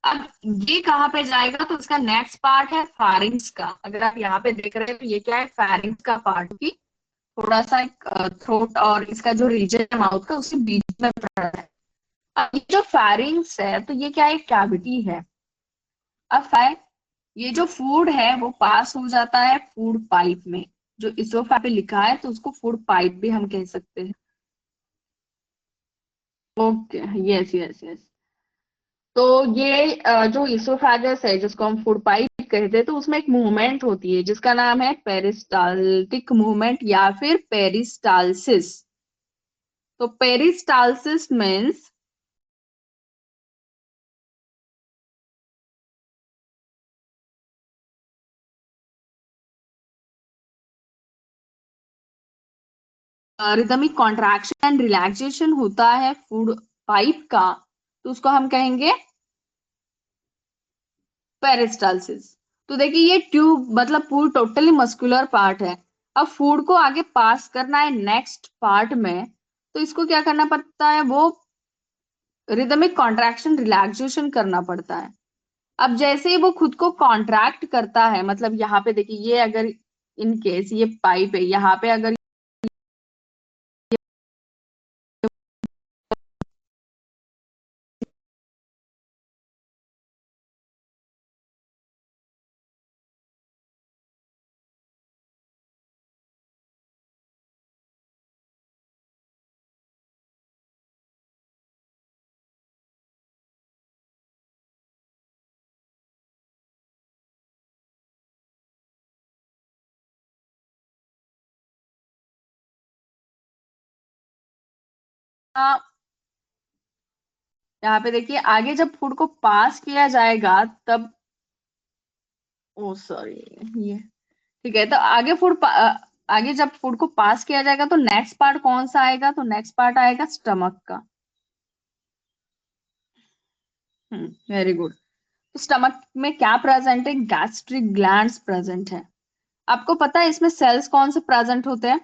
अब ये कहाँ पे जाएगा, तो इसका नेक्स्ट पार्ट है फारिंग्स का। अगर आप यहाँ पे देख रहे हो, ये क्या है, फारिंग्स का पार्ट की थोड़ा सा एक थ्रोट और इसका जो रीजन है माउथ का उसके बीच में पड़ रहा है। अब ये जो फारिंग्स है तो ये क्या है, कैविटी है। अब ये जो फूड है वो पास हो जाता है फूड पाइप में, जो इसोफा पे लिखा है तो उसको फूड पाइप भी हम कह सकते हैं। Okay, yes yes yes. तो ये जो इसोफेगस है जिसको हम फूड पाइप कहते हैं, तो उसमें एक मूवमेंट होती है जिसका नाम है पेरिस्टाल्टिक मूवमेंट या फिर पेरिस्टालसिस। तो peristalsis means rhythmic contraction and relaxation होता है फूड पाइप का, तो उसको हम कहेंगे पेरिस्टालसिस। तो देखिए ये ट्यूब मतलब पूरी टोटली मस्कुलर पार्ट है। अब फूड को आगे पास करना है नेक्स्ट पार्ट में, तो इसको क्या करना पड़ता है, वो रिदमिक कॉन्ट्रैक्शन रिलैक्सेशन करना पड़ता है। अब जैसे ही वो खुद को कॉन्ट्रैक्ट करता है, मतलब यहाँ पे देखिए ये अगर इन केस ये पाइप है, यहाँ पे अगर यहाँ पे देखिए आगे जब फूड को पास किया जाएगा तब, ओ सॉरी, ये ठीक है। तो आगे जब फूड को पास किया जाएगा तो नेक्स्ट पार्ट कौन सा आएगा, तो नेक्स्ट पार्ट आएगा स्टमक का। Very good. तो स्टमक में क्या प्रेजेंट है, गैस्ट्रिक ग्लैंड्स प्रेजेंट है। आपको पता है इसमें सेल्स कौन से प्रेजेंट होते हैं,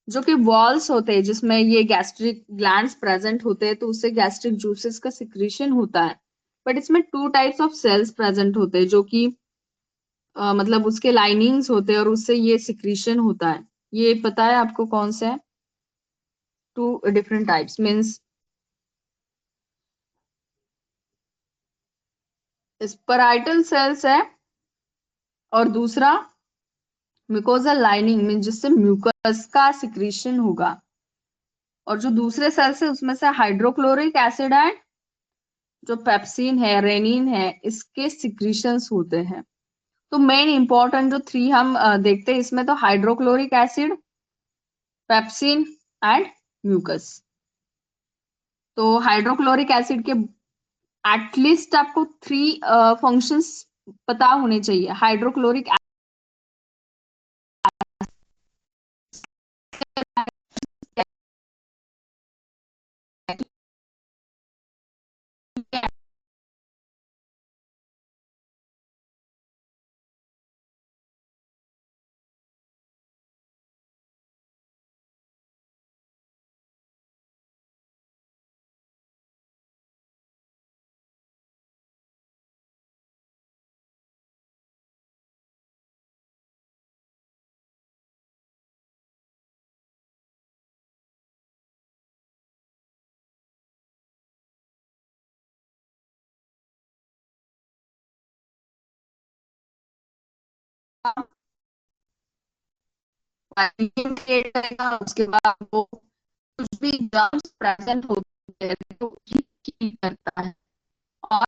जो कि वॉल्स होते हैं जिसमें ये गैस्ट्रिक ग्लैंड्स प्रेजेंट होते हैं, तो उससे गैस्ट्रिक जूसेस का सिक्रीशन होता है। बट इसमें two types of cells present होते हैं, जो कि मतलब उसके लाइनिंग्स होते हैं और उससे ये सिक्रीशन होता है। ये पता है आपको कौन से है, two different types means parietal cells है और दूसरा म्यूकोजल लाइनिंग मीन्स जिससे म्यूकस का सिक्रीशन होगा। और जो दूसरे सेल्स है उसमें से हाइड्रोक्लोरिक एसिड है, जो पेप्सिन है, रेनिन है, इसके सिक्रीशंस होते हैं। तो मेन इंपॉर्टेंट जो थ्री हम देखते हैं इसमें, तो hydrochloric acid, pepsin and mucus. तो हाइड्रोक्लोरिक एसिड के एटलीस्ट आपको 3 फंक्शंस पता होने चाहिए। हाइड्रोक्लोरिक क्रिएट करेगा, उसके बाद वो कुछ भी जर्म्स प्रेजेंट होते हैं तो किल करता है। और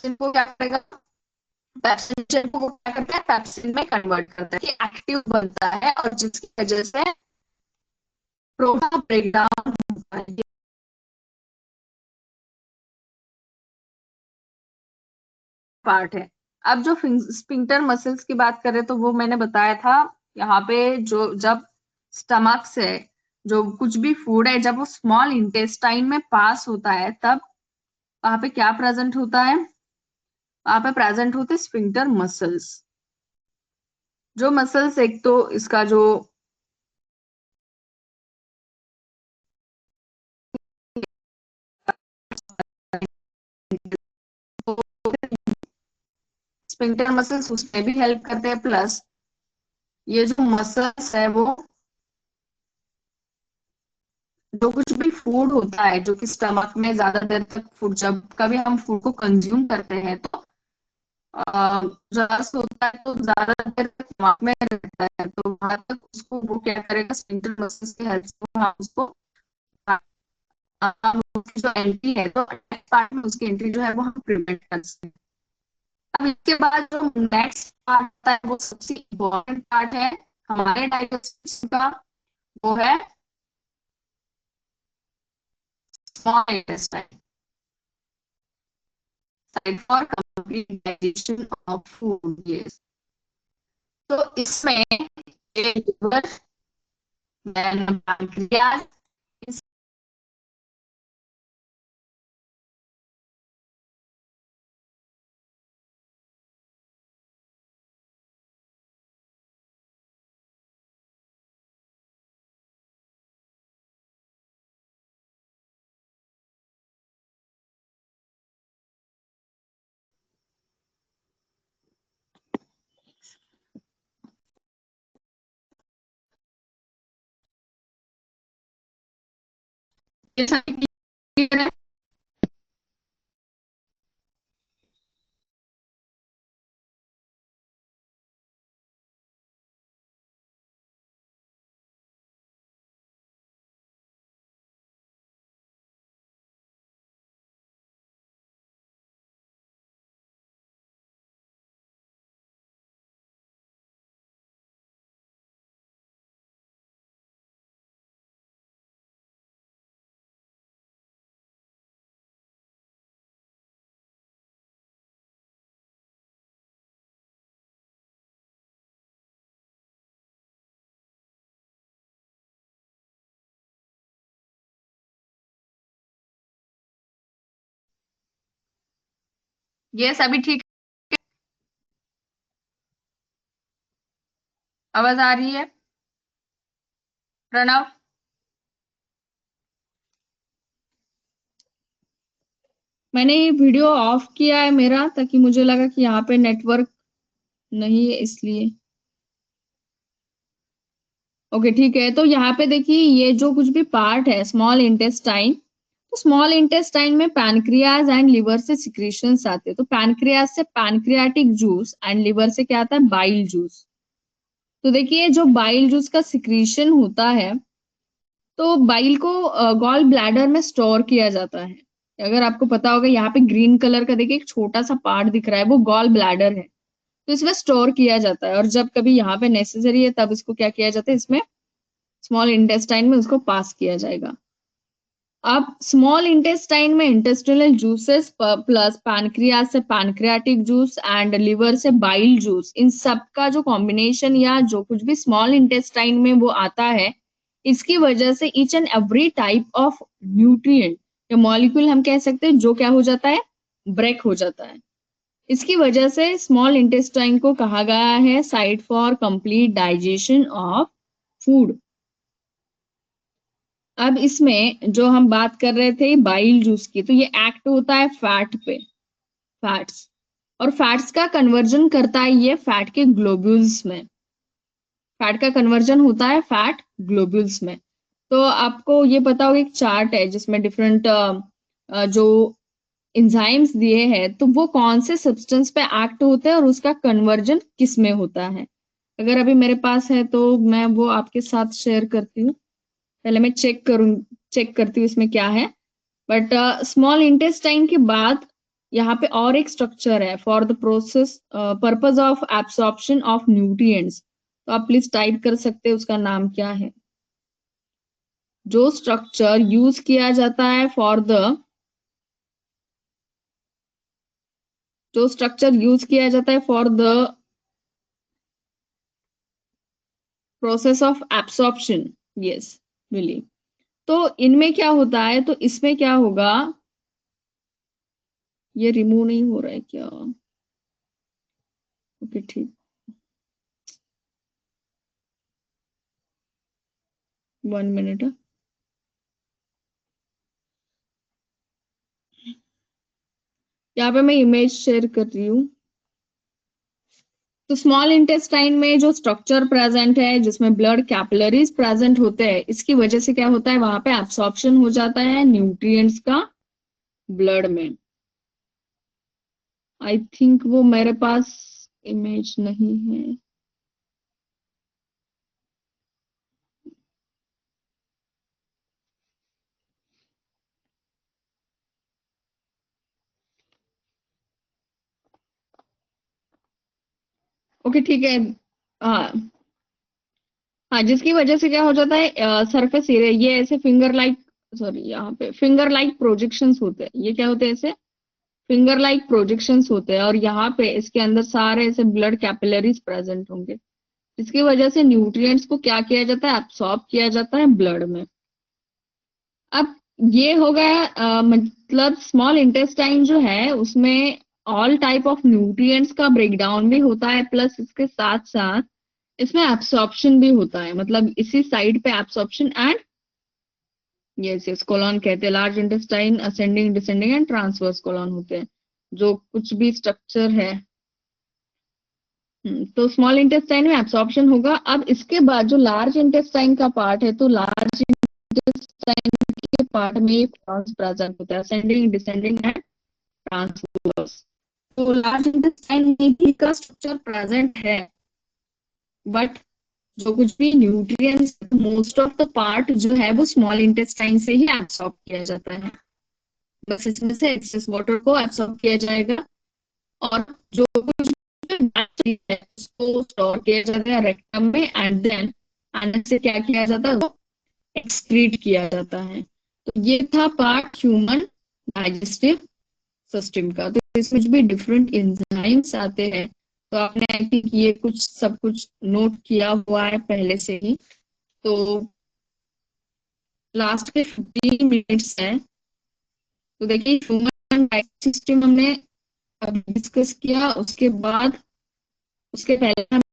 इनको क्या करेगा, पैप्सिन को क्या करता है, पैप्सिन में कन्वर्ट करता है, एक्टिव बनता है और जिसकी वजह से प्रोटा ब्रेकडाउन होता है। पार्ट है। अब जो स्पिंक्टर मसल्स की बात करें तो वो मैंने बताया था, यहाँ पे जो जब स्टमक से जो कुछ भी फूड है जब वो स्मॉल इंटेस्टाइन में पास होता है तब वहां पे क्या प्रेजेंट होता है, वहां पे प्रेजेंट होते स्पिंक्टर मसल्स। जो मसल्स एक तो इसका जो स्पिंक्टर मसल्स उसमें भी हेल्प करते हैं, प्लस ये जो मसल्स है वो जो कुछ भी फूड होता है जो कि स्टमक में ज्यादा देर तक फूड, जब कभी हम फूड को कंज्यूम करते हैं तो रस होता है तो ज्यादा देर तक दिमाग में रहता है, तो वहां तक उसको वो क्या करेगा, स्फिंक्टर मसल्स की हेल्प से वहां उसको उसकी जो एंट्री है तो अटैक पार्ट में उसकी एंट्री जो है वो हम प्रिवेंट कर सकते हैं। अब इसके बाद जो नेक्स्ट पार्ट आता है वो सबसे इम्पोर्टेंट पार्ट है हमारे डाइजेशन का, वो है small intestine, side for complete digestion of food. Yes, तो इसमें एक लिवर, देन पैंक्रियाज। ये सभी क्लियर है। ये सभी ठीक, आवाज आ रही है प्रणव? मैंने ये वीडियो ऑफ किया है मेरा ताकि मुझे लगा कि यहाँ पे नेटवर्क नहीं है इसलिए। ओके ठीक है, तो यहाँ पे देखिए ये जो कुछ भी पार्ट है स्मॉल इंटेस्टाइन, तो स्मॉल इंटेस्टाइन में पैनक्रियाज एंड लिवर से सिक्रीशंस आते हैं। तो पैनक्रियाज से पैनक्रियाटिक जूस एंड लिवर से क्या आता है, बाइल जूस। तो देखिए जो बाइल जूस का सिक्रीशन होता है तो बाइल को गॉल ब्लैडर में स्टोर किया जाता है। अगर आपको पता होगा यहाँ पे ग्रीन कलर का देखिए एक छोटा सा पार्ट दिख रहा है, वो गॉल ब्लैडर है। तो इसमें स्टोर किया जाता है और जब कभी यहाँ पे नेसेसरी है तब इसको क्या किया जाता है, इसमें स्मॉल इंटेस्टाइन में उसको पास किया जाएगा। अब स्मॉल इंटेस्टाइन में इंटेस्टिनल जूसेस प्लस पैनक्रियास से पैनक्रियाटिक जूस एंड लिवर से बाइल जूस, इन सब का जो कॉम्बिनेशन या जो कुछ भी स्मॉल इंटेस्टाइन में वो आता है, इसकी वजह से each and every type of nutrient या मॉलिक्यूल हम कह सकते हैं जो क्या हो जाता है, ब्रेक हो जाता है। इसकी वजह से स्मॉल इंटेस्टाइन को कहा गया है site for complete digestion of food. अब इसमें जो हम बात कर रहे थे बाइल जूस की, तो ये एक्ट होता है फैट पे, फैट्स, और फैट्स का कन्वर्जन करता है ये फैट के ग्लोब्यूल्स में। फैट का कन्वर्जन होता है फैट ग्लोब्यूल्स में। तो आपको ये पता होगा एक चार्ट है जिसमें डिफरेंट जो एंजाइम्स दिए हैं, तो वो कौन से सब्सटेंस पे एक्ट होते हैं और उसका कन्वर्जन किस में होता है। अगर अभी मेरे पास है तो मैं वो आपके साथ शेयर करती हूँ। पहले मैं चेक करती हूँ इसमें क्या है। बट स्मॉल इंटेस्टाइन के बाद यहाँ पे और एक स्ट्रक्चर है for the process purpose of absorption of nutrients. तो आप प्लीज टाइप कर सकते हैं उसका नाम क्या है। जो स्ट्रक्चर यूज किया जाता है फॉर द जो स्ट्रक्चर यूज किया जाता है for the process of absorption, yes really. तो इनमें क्या होता है, तो इसमें क्या होगा, ये रिमूव नहीं हो रहा है क्या? ओके ठीक, 1 मिनट। यहाँ पे मैं इमेज शेयर कर रही हूँ। तो स्मॉल इंटेस्टाइन में जो स्ट्रक्चर प्रेजेंट है जिसमें ब्लड कैपिलरीज प्रेजेंट होते हैं, इसकी वजह से क्या होता है, वहां पे एब्सॉर्प्शन हो जाता है न्यूट्रिएंट्स का ब्लड में। आई थिंक वो मेरे पास इमेज नहीं है। ओके ठीक है। हाँ हाँ, जिसकी वजह से क्या हो जाता है, सरफेस एरिया ये ऐसे फिंगर लाइक, सॉरी यहाँ पे फिंगर लाइक प्रोजेक्शंस होते हैं। ये क्या होते हैं, ऐसे फिंगर लाइक प्रोजेक्शंस होते हैं, और यहाँ पे इसके अंदर सारे ऐसे ब्लड कैपिलरीज प्रेजेंट होंगे, जिसकी वजह से न्यूट्रिएंट्स को क्या किया जाता है, एब्सॉर्ब किया जाता है ब्लड में। अब ये हो गया मतलब स्मॉल इंटेस्टाइन जो है उसमें ऑल टाइप ऑफ न्यूट्रिएंट्स का ब्रेकडाउन भी होता है, प्लस इसके साथ साथ इसमें एब्सॉर्प्शन भी होता है, मतलब इसी साइड पे absorption and yes yes colon कहते हैं। Large intestine ascending descending and transverse colon होते हैं, जो कुछ भी स्ट्रक्चर है। तो स्मॉल इंटेस्टाइन में एब्सॉर्प्शन होगा। अब इसके बाद जो लार्ज इंटेस्टाइन का पार्ट है, तो लार्ज इंटेस्टाइन के पार्ट में ये कोलॉन्स प्रेजेंट होता है, असेंडिंग डिसेंडिंग एंड ट्रांसवर्स। तो लार्ज इंटेस्टाइन में भी का स्ट्रक्चर प्रेजेंट है, बट जो कुछ भी nutrients most of the part जो है वो स्मॉल इंटेस्टाइन से ही एब्सॉर्ब किया जाता है। बस इसमें से एक्सेस वाटर को एब्सॉर्ब किया जाएगा, और जो कुछ भी है उसको स्टोर किया जाता है रेक्टम में, एंड देन आने से क्या किया जाता है, वो एक्सक्रीट किया जाता है। तो ये था पार्ट ह्यूमन डाइजेस्टिव सिस्टम का। तो इसमें भी डिफरेंट एंजाइम्स आते हैं। तो आपने आई थिंक ये कुछ सब कुछ नोट किया हुआ है पहले से ही। तो लास्ट के 15 मिनट्स है, तो देखिए ह्यूमन डाइजेस्टिव सिस्टम हमने अभी डिस्कस किया। उसके बाद उसके पहले हमने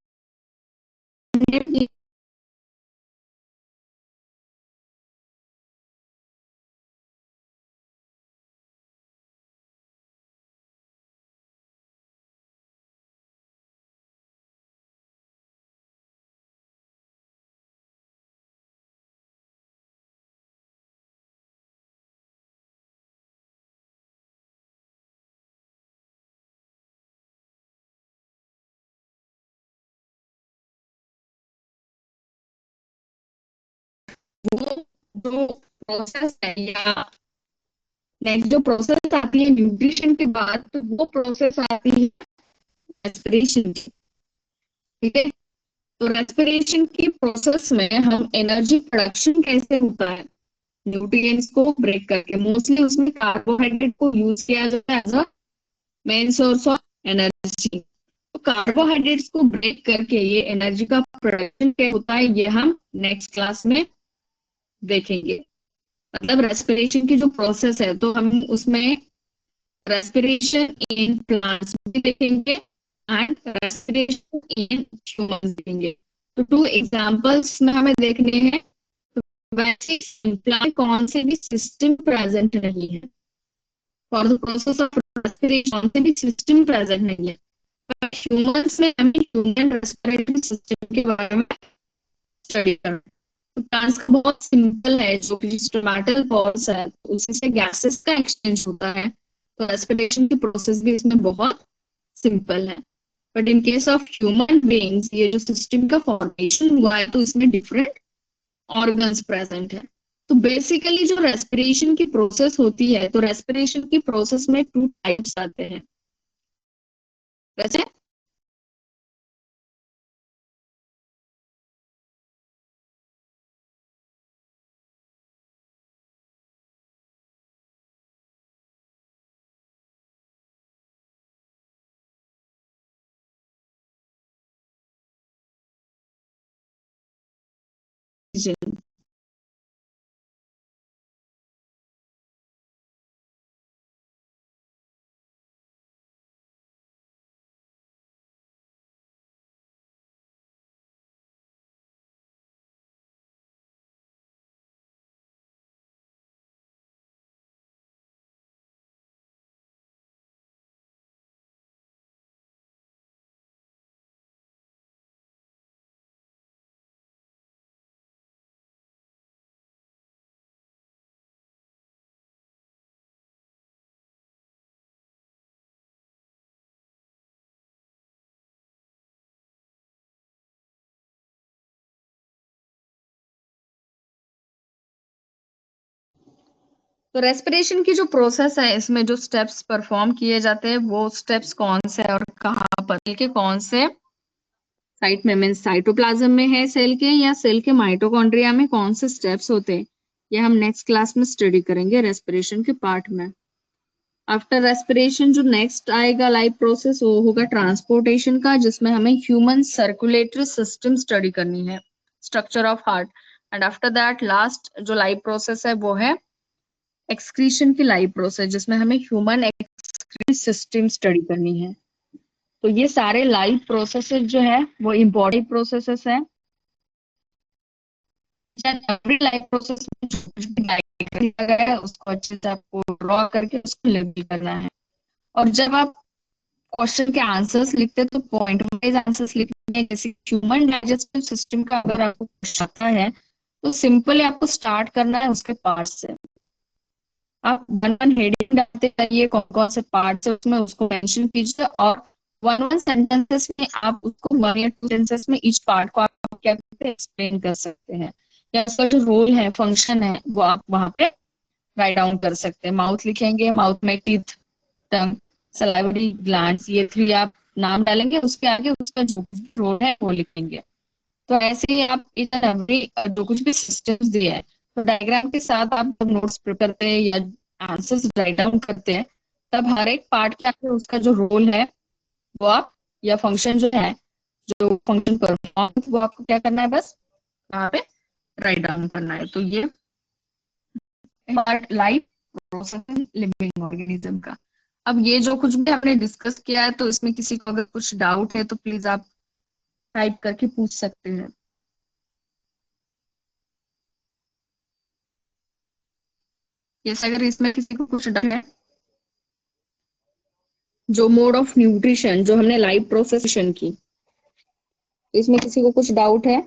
वो जो प्रोसेस है या नेक्स्ट जो प्रोसेस आती है न्यूट्रिशन के बाद, तो वो प्रोसेस आती है रेस्पिरेशन की। ठीक है, तो रेस्पिरेशन की प्रोसेस में हम एनर्जी प्रोडक्शन कैसे होता है न्यूट्रिएंट्स को ब्रेक करके। मोस्टली उसमें कार्बोहाइड्रेट को यूज किया जाता है as a main source of energy. तो कार्बोहाइड्रेट्स को ब्रेक करके ये एनर्जी का प्रोडक्शन क्या होता है, ये हम नेक्स्ट क्लास में देखेंगे। मतलब रेस्पिरेशन की जो प्रोसेस है, तो हम उसमें रेस्पिरेशन इन प्लांट्स भी देखेंगे एंड रेस्पिरेशन इन ह्यूमंस देखेंगे। तो टू एग्जांपल्स में हमें देखने हैं। तो वैसे प्लांट कौन से भी सिस्टम प्रेजेंट नहीं है, for the process of respiration कौन से भी सिस्टम प्रेजेंट नहीं है। बट ह्यूमंस में हमें ह्यूमन रेस्पिरेटरी सिस्टम के बारे में स्टडी करना है। तो प्लांट्स का बहुत सिंपल है, जो कि स्टोमेटल पॉर्स है उसी से गैसेस का एक्सचेंज होता है। तो रेस्पिरेशन की प्रोसेस भी इसमें बहुत सिंपल है। But in case of human beings, ये जो सिस्टम का फॉर्मेशन हुआ है, तो इसमें डिफरेंट ऑर्गन्स प्रेजेंट है। तो बेसिकली जो रेस्पिरेशन की प्रोसेस होती है, तो रेस्पिरेशन की प्रोसेस में टू टाइप्स आते हैं। वैसे तो रेस्पिरेशन की जो प्रोसेस है, इसमें जो स्टेप्स परफॉर्म किए जाते हैं, वो स्टेप्स कौन से है और कहाँ पर, सेल के कौन से साइट में, मीन्स साइटोप्लाज्म में है सेल के, या सेल के माइटोकॉन्ड्रिया में कौन से स्टेप्स होते हैं, ये हम नेक्स्ट क्लास में स्टडी करेंगे रेस्पिरेशन के पार्ट में। आफ्टर रेस्पिरेशन जो नेक्स्ट आएगा लाइव प्रोसेस, वो होगा ट्रांसपोर्टेशन का, जिसमें हमें ह्यूमन सर्कुलेटरी सिस्टम स्टडी करनी है, structure of heart. And after that last जो लाइव प्रोसेस है, वो है एक्सक्रीशन की लाइव प्रोसेस, जिसमें हमें ह्यूमन एक्सक्रीशन सिस्टम स्टडी करनी है। तो ये सारे लाइव प्रोसेसेस जो है, वो इम्पोर्टेंट प्रोसेसेस है। एवरी लाइव प्रोसेस में जो कुछ भी डायग्राम दिया गया है, उसको अच्छे से आपको ड्रॉ करके उसको लेबल करना है। और जब आप क्वेश्चन के आंसर्स लिखते हैं, तो पॉइंट वाइज आंसर्स लिखने हैं। जैसे ह्यूमन डाइजेस्टिव सिस्टम का अगर आपको क्वेश्चन आता है, तो सिंपली आपको स्टार्ट करना है उसके पार्ट से। आप वन वन हेडिंग डालते जाइए, कौन कौन से पार्ट है उसमें, उसको मेंशन कीजिए। और वन वन सेंटेंसेस में आप उसको, वन या टू सेंटेंसेस में ईच पार्ट को आप क्या करते हैं, एक्सप्लेन कर सकते हैं। या उसका जो रोल है, फंक्शन है, वो आप वहां पे राइट डाउन कर सकते हैं। माउथ लिखेंगे, माउथ में टीथ, टंग, सलाइवरी ग्लैंड्स, ये थ्री आप नाम डालेंगे, उसके आगे उसका जो रोल है वो लिखेंगे। तो ऐसे ही आप इच एंड एवरी जो कुछ भी सिस्टम्स दिए हैं, तो डायग्राम के साथ आप जब नोट्स प्रिपेयर करते हैं या आंसर्स राइट डाउन करते हैं, तब हर एक पार्ट के आगे उसका जो रोल है वो आप, या फंक्शन जो है, जो फंक्शन परफॉर्म, वो आपको क्या करना है, बस वहाँ पे राइट डाउन करना है। तो ये part life process living organism का। अब ये जो कुछ भी हमने डिस्कस किया है, तो इसमें किसी को अगर कुछ डाउट है, तो प्लीज आप टाइप करके पूछ सकते हैं। जैसे अगर इसमें किसी को कुछ डाउट है, जो मोड ऑफ न्यूट्रिशन जो हमने लाइव प्रोसेशन की, तो इसमें किसी को कुछ डाउट है?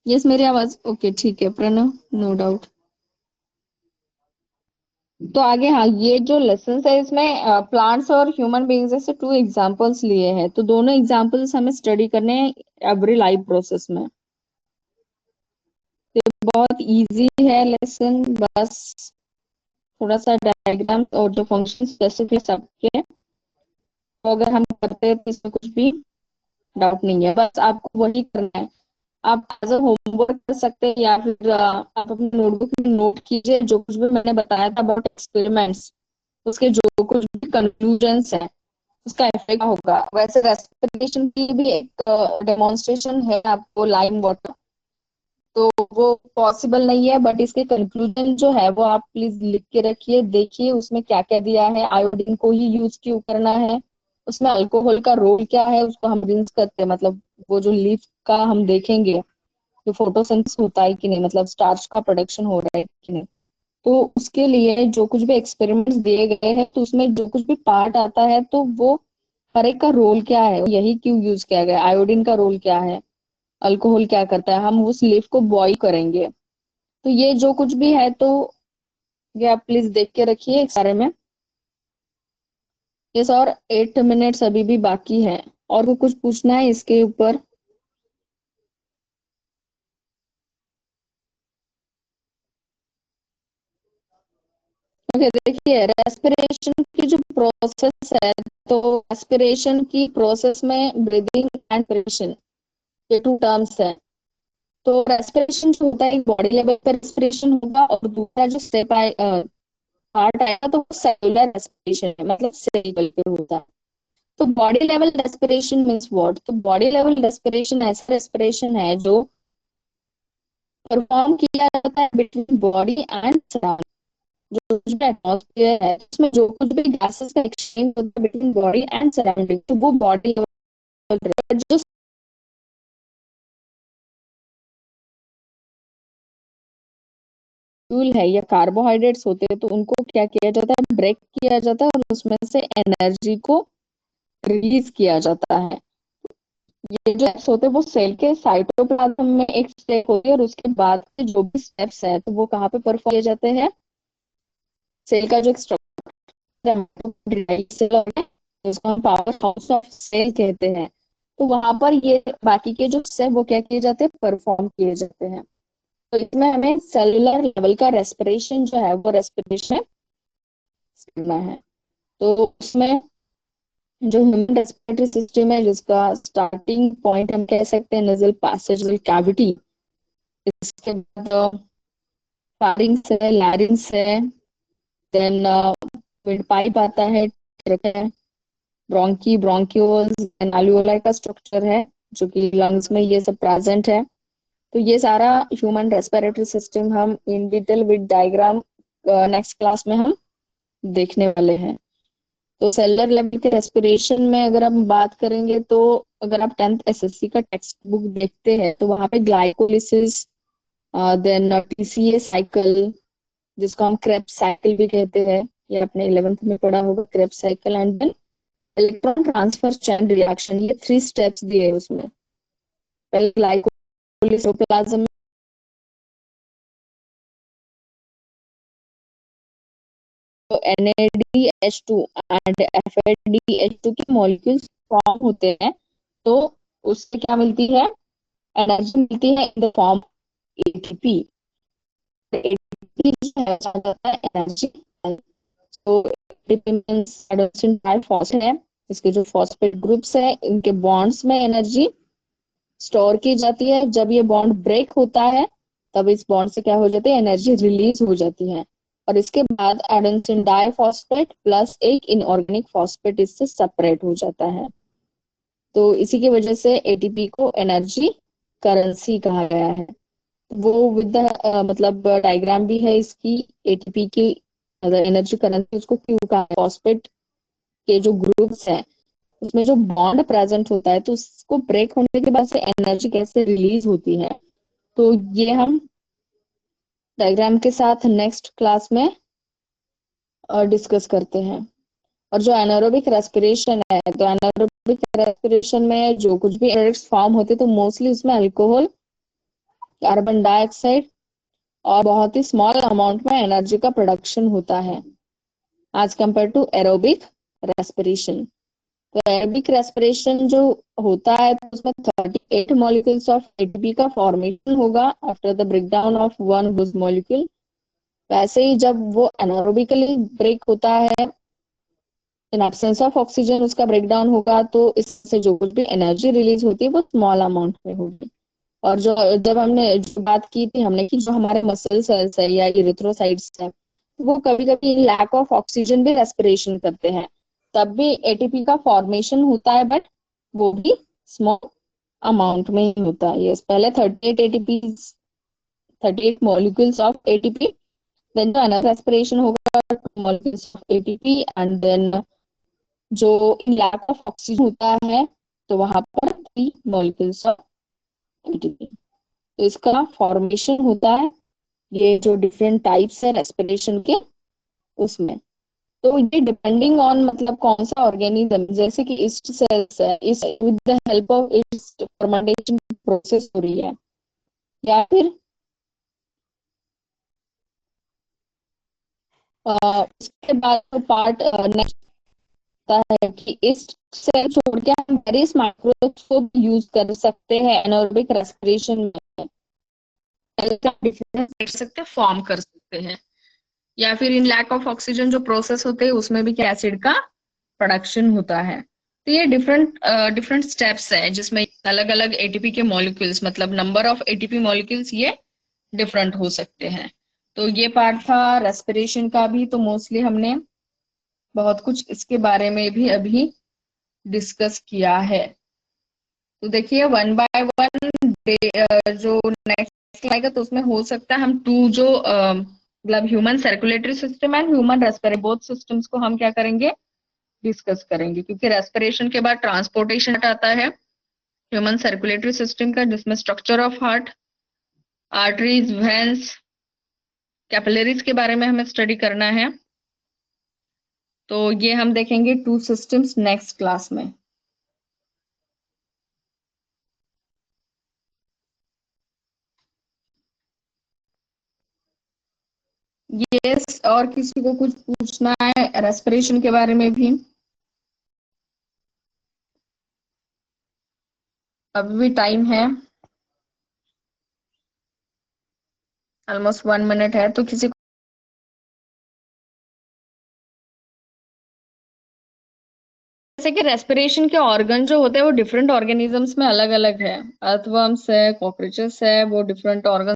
यस, मेरी आवाज ओके, ठीक है प्रणव, नो डाउट। तो आगे, हाँ, ये जो लेसन है, इसमें प्लांट्स और ह्यूमन बीइंग्स से टू एग्जांपल्स लिए हैं, तो दोनों एग्जांपल्स हमें स्टडी करने हैं एवरी लाइव प्रोसेस में। तो बहुत इजी है लेसन, बस थोड़ा सा डायग्राम और जो फंक्शन स्पेसिफिक सबके, तो अगर हम करते हैं तो इसमें कुछ भी डाउट नहीं है, बस आपको वही करना है। आप एज अ होमवर्क कर सकते हैं, या फिर आप अपने नोटबुक में नोट कीजिए जो कुछ भी मैंने बताया था अबाउट एक्सपेरिमेंट्स, उसके जो कुछ भी कंक्लूजन्स है उसका इफेक्ट होगा। वैसे रेस्पिरेशन की भी एक डेमोन्स्ट्रेशन है आपको लाइम वाटर, तो वो पॉसिबल नहीं है, बट इसके कंक्लूजन जो है वो आप प्लीज लिख के रखिए, देखिए उसमें क्या क्या दिया है। आयोडीन को ही यूज क्यों करना है, उसमें अल्कोहल का रोल क्या है, उसको हम रिंस करते हैं, मतलब वो जो लीफ का हम देखेंगे कि फोटोसिंथेसिस होता है कि नहीं, मतलब स्टार्च का प्रोडक्शन हो रहा है कि नहीं। तो उसके लिए जो कुछ भी एक्सपेरिमेंट्स दिए गए हैं, तो उसमें जो कुछ भी पार्ट आता है तो वो हर एक का रोल क्या है, यही क्यों यूज किया गया, आयोडीन का रोल क्या है, अल्कोहल क्या करता है, हम उस लीफ को बॉईल करेंगे। तो ये जो कुछ भी है, तो ये आप प्लीज देख के रखिए इस बारे में। यस, और 8 मिनट्स अभी भी बाकी है, और वो कुछ पूछना है इसके ऊपर? ओके, देखिए रेस्पिरेशन की जो प्रोसेस है, तो रेस्पिरेशन की प्रोसेस में ब्रीदिंग एंड प्रेशन, ये 2 टर्म्स है। तो रेस्पिरेशन जो होता है बॉडी लेवल पर रेस्पिरेशन होगा, और दूसरा जो स्टेप पार्ट आएगा तो वो सेलुलर रेस्पिरेशन है, मतलब सेल लेवल पे होता है। तो body level respiration means what? तो बॉडी लेवल रेस्पिरेशन ऐसा रेस्पिरेशन है जो परफॉर्म किया जाता है बिटवीन बॉडी एंड सराउंडिंग। जो कुछ भी एटमॉस्फेयर है उसमें जो कुछ भी गैसेस का एक्सचेंज होता है बिटवीन बॉडी एंड सराउंडिंग, तो वो बॉडी लेवल। जो फ्यूल है या कार्बोहाइड्रेट्स होते हैं, तो उनको क्या किया जाता है, ब्रेक किया जाता है, और उसमें से एनर्जी को रिलीज किया जाता है। ये जो स्टेप्स होते हैं वो सेल के साइटोप्लाज्म में एक स्टेप होती है, और उसके बाद के जो भी स्टेप्स है तो वो कहाँ पे परफॉर्म किए जाते हैं? सेल का जो सेल है, जिसको हम पावर हाउस ऑफ सेल कहते हैं, तो वहां पर ये बाकी के जो स्टेप वो क्या किए जाते हैं, परफॉर्म किए जाते हैं। तो इसमें हमें सेलुलर लेवल का रेस्पिरेशन जो है वो रेस्पिरेशन करना है। तो उसमें जो ह्यूमन रेस्पिरेटरी सिस्टम है, जिसका स्टार्टिंग पॉइंट हम कह सकते हैं नेजल पैसेज कैविटी, इसके बाद फारिंग्स है, लैरिंग्स है, देन विंड पाइप आता है, ब्रोंकी, ब्रोंक्यूल्स, एल्वियोलाई का स्ट्रक्चर है, जो कि लंग्स में ये सब प्रेजेंट है। तो ये सारा ह्यूमन रेस्पिरेटरी सिस्टम हम in detail with diagram next class में हम देखने वाले हैं। तो सेलुलर लेवल के रेस्पिरेशन में अगर हम बात करेंगे, तो अगर आप 10th एसएससी का टेक्स्ट बुक देखते हैं तो वहां पे ग्लाइकोलिसिस, देन टीसीए साइकिल, जिसको हम क्रेब्स साइकिल भी कहते हैं, ये अपने 11th में पढ़ा होगा, Krebs cycle, and then electron transfer chain reaction, ये 3 स्टेप्स दिए हैं उसमें। पहले ग्लाइकोलिसिस प्लाज्म में NADH2 एंड FADH2 के मॉलिक्यूल्स फॉर्म होते हैं, तो उससे क्या मिलती है, एनर्जी मिलती है in the form ATP. ATP जो है कहा जाता है एनर्जी। तो एटीपी मींस एडेनोसिन डाइफॉस्फेट है, इसके जो फॉस्फेट ग्रुप्स है इनके बॉन्ड्स में एनर्जी स्टोर की जाती है। जब ये बॉन्ड ब्रेक होता है तब इस बॉन्ड से क्या हो जाती है, एनर्जी रिलीज हो जाती है, और इसके बाद एडेनोसिन डाइफॉस्फेट प्लस एक इनऑर्गेनिक फॉस्फेट इससे सेपरेट हो जाता है। तो इसी की वजह से एटीपी को एनर्जी करेंसी कहा गया है। वो विद द मतलब डायग्राम भी है इसकी, एटीपी की एनर्जी करेंसी उसको क्यों कहा, फॉस्फेट के जो ग्रुप्स हैं उसमें जो बॉन्ड प्रेजेंट होता है, तो उसको ब्रेक होने के बाद से एनर्जी कैसे रिलीज होती है, तो ये हम डायग्राम के साथ नेक्स्ट क्लास में डिस्कस करते हैं। और जो एनारोबिक रेस्पिरेशन है, तो एनारोबिक रेस्पिरेशन में जो कुछ भी एरोबिक्स फॉर्म होते हैं, तो मोस्टली उसमें अल्कोहल, कार्बन डाइऑक्साइड और बहुत ही स्मॉल अमाउंट में एनर्जी का प्रोडक्शन होता है as compare to aerobic respiration. तो एरोबिक रेस्पिरेशन जो होता है तो उसमें 38 मॉलिक्यूल्स ऑफ एटीपी का फॉर्मेशन होगा after the breakdown of one whole molecule. वैसे ही जब वो एनारोबिकली ब्रेक होता है, इन एब्सेंस ऑफ ऑक्सीजन उसका ब्रेकडाउन होगा, तो इससे जो कुछ भी एनर्जी रिलीज होती है वो स्मॉल अमाउंट में होगी। और जो जब हमने जो बात की थी हमने कि जो हमारे मसल सेल्स है या इरिथ्रोसाइट्स है वो कभी कभी लैक ऑफ ऑक्सीजन भी रेस्पिरेशन करते हैं, तब भी एटीपी का फॉर्मेशन होता है, बट वो भी स्मॉल अमाउंट में ही होता है। यस, पहले 38 ATP, 38 molecules of ATP, then जो अनर रेस्पिरेशन होगा molecules of ATP, and then जो इन लैक ऑफ ऑक्सीजन होता है तो वहां पर 3 मॉलिक्यूल्स ऑफ एटीपी। तो इसका फॉर्मेशन होता है, ये जो डिफरेंट टाइप्स है रेस्पिरेशन के उसमें। तो ये डिपेंडिंग ऑन मतलब कौन सा ऑर्गेनिज्म, जैसे कि ईस्ट सेल्स है, इस with the help of east fermentation process हो रही है, या फिर उसके बाद जो पार्ट नेक्स्ट होता है कि ईस्ट सेल छोड़ के हम वेरियस माइक्रोस्कोप यूज कर सकते हैं एनारोबिक रेस्पिरेशन में, का डिफरेंस कर सकते हैं, फॉर्म कर सकते हैं, या फिर इन लैक ऑफ ऑक्सीजन जो प्रोसेस होते हैं उसमें भी क्या एसिड का प्रोडक्शन होता है। तो ये डिफरेंट डिफरेंट स्टेप्स है जिसमें अलग अलग एटीपी के मॉलिक्यूल्स मतलब नंबर ऑफ एटीपी मॉलिक्यूल्स ये डिफरेंट हो सकते हैं। तो ये पार्ट था रेस्पिरेशन का भी, तो मोस्टली हमने बहुत कुछ इसके बारे में भी अभी डिस्कस किया है। तो देखिए वन बाय वन जो नेक्स्ट आएगा तो उसमें हो सकता है हम टू जो मतलब human circulatory system and human respiratory both systems को हम क्या करेंगे, डिस्कस करेंगे, क्योंकि रेस्पिरेशन के बाद ट्रांसपोर्टेशन आता है ह्यूमन सर्कुलेटरी सिस्टम का, जिसमें structure of heart, arteries, veins, capillaries के बारे में हमें स्टडी करना है। तो ये हम देखेंगे टू सिस्टम्स नेक्स्ट क्लास में। यस, और किसी को कुछ पूछना है रेस्पिरेशन के बारे में भी? अभी भी टाइम है, ऑलमोस्ट 1 मिनट है, तो किसी को जैसे कि रेस्पिरेशन के ऑर्गन जो होते हैं वो डिफरेंट ऑर्गेनिजम्स में अलग अलग है। अर्थवर्म्स है, कॉकरोचेस है, वो different organ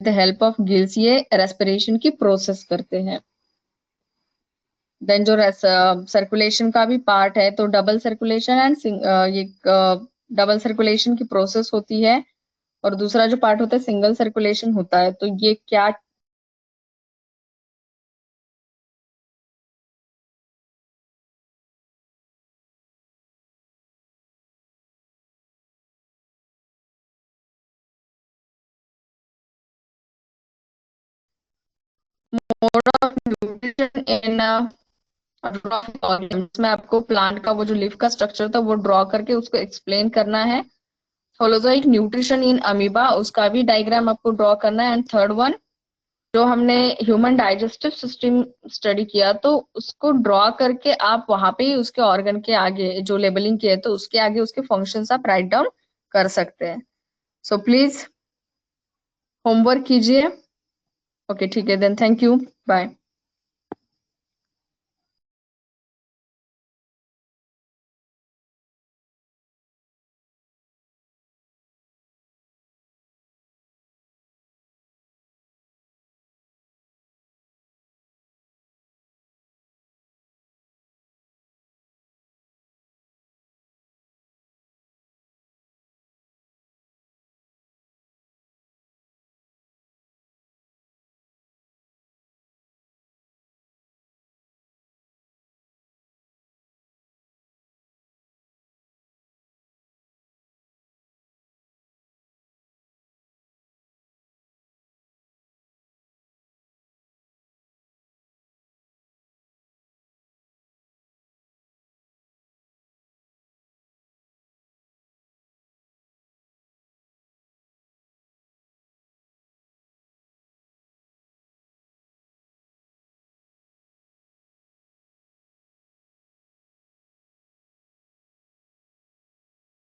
the help of gills ये रेस्पिरेशन की प्रोसेस करते हैं। देन जो सर्कुलेशन का भी पार्ट है, तो डबल सर्कुलेशन एंड ये डबल सर्कुलेशन की प्रोसेस होती है, और दूसरा जो पार्ट होता है सिंगल सर्कुलेशन होता है। तो ये क्या मोड ऑफ न्यूट्रिशन इन में आपको प्लांट का वो जो लीफ का स्ट्रक्चर था वो ड्रॉ करके उसको एक्सप्लेन करना है। होलोजोइक न्यूट्रिशन इन अमीबा, उसका भी डायग्राम आपको ड्रॉ करना है। एंड थर्ड वन जो हमने ह्यूमन डाइजेस्टिव सिस्टम स्टडी किया, तो उसको ड्रॉ करके आप वहां पे ही उसके ऑर्गन के आगे जो लेबलिंग किया है तो उसके आगे उसके फंक्शंस आप राइट डाउन कर सकते हैं। सो प्लीज होमवर्क कीजिए। ओके ठीक है, देन थैंक यू, बाय।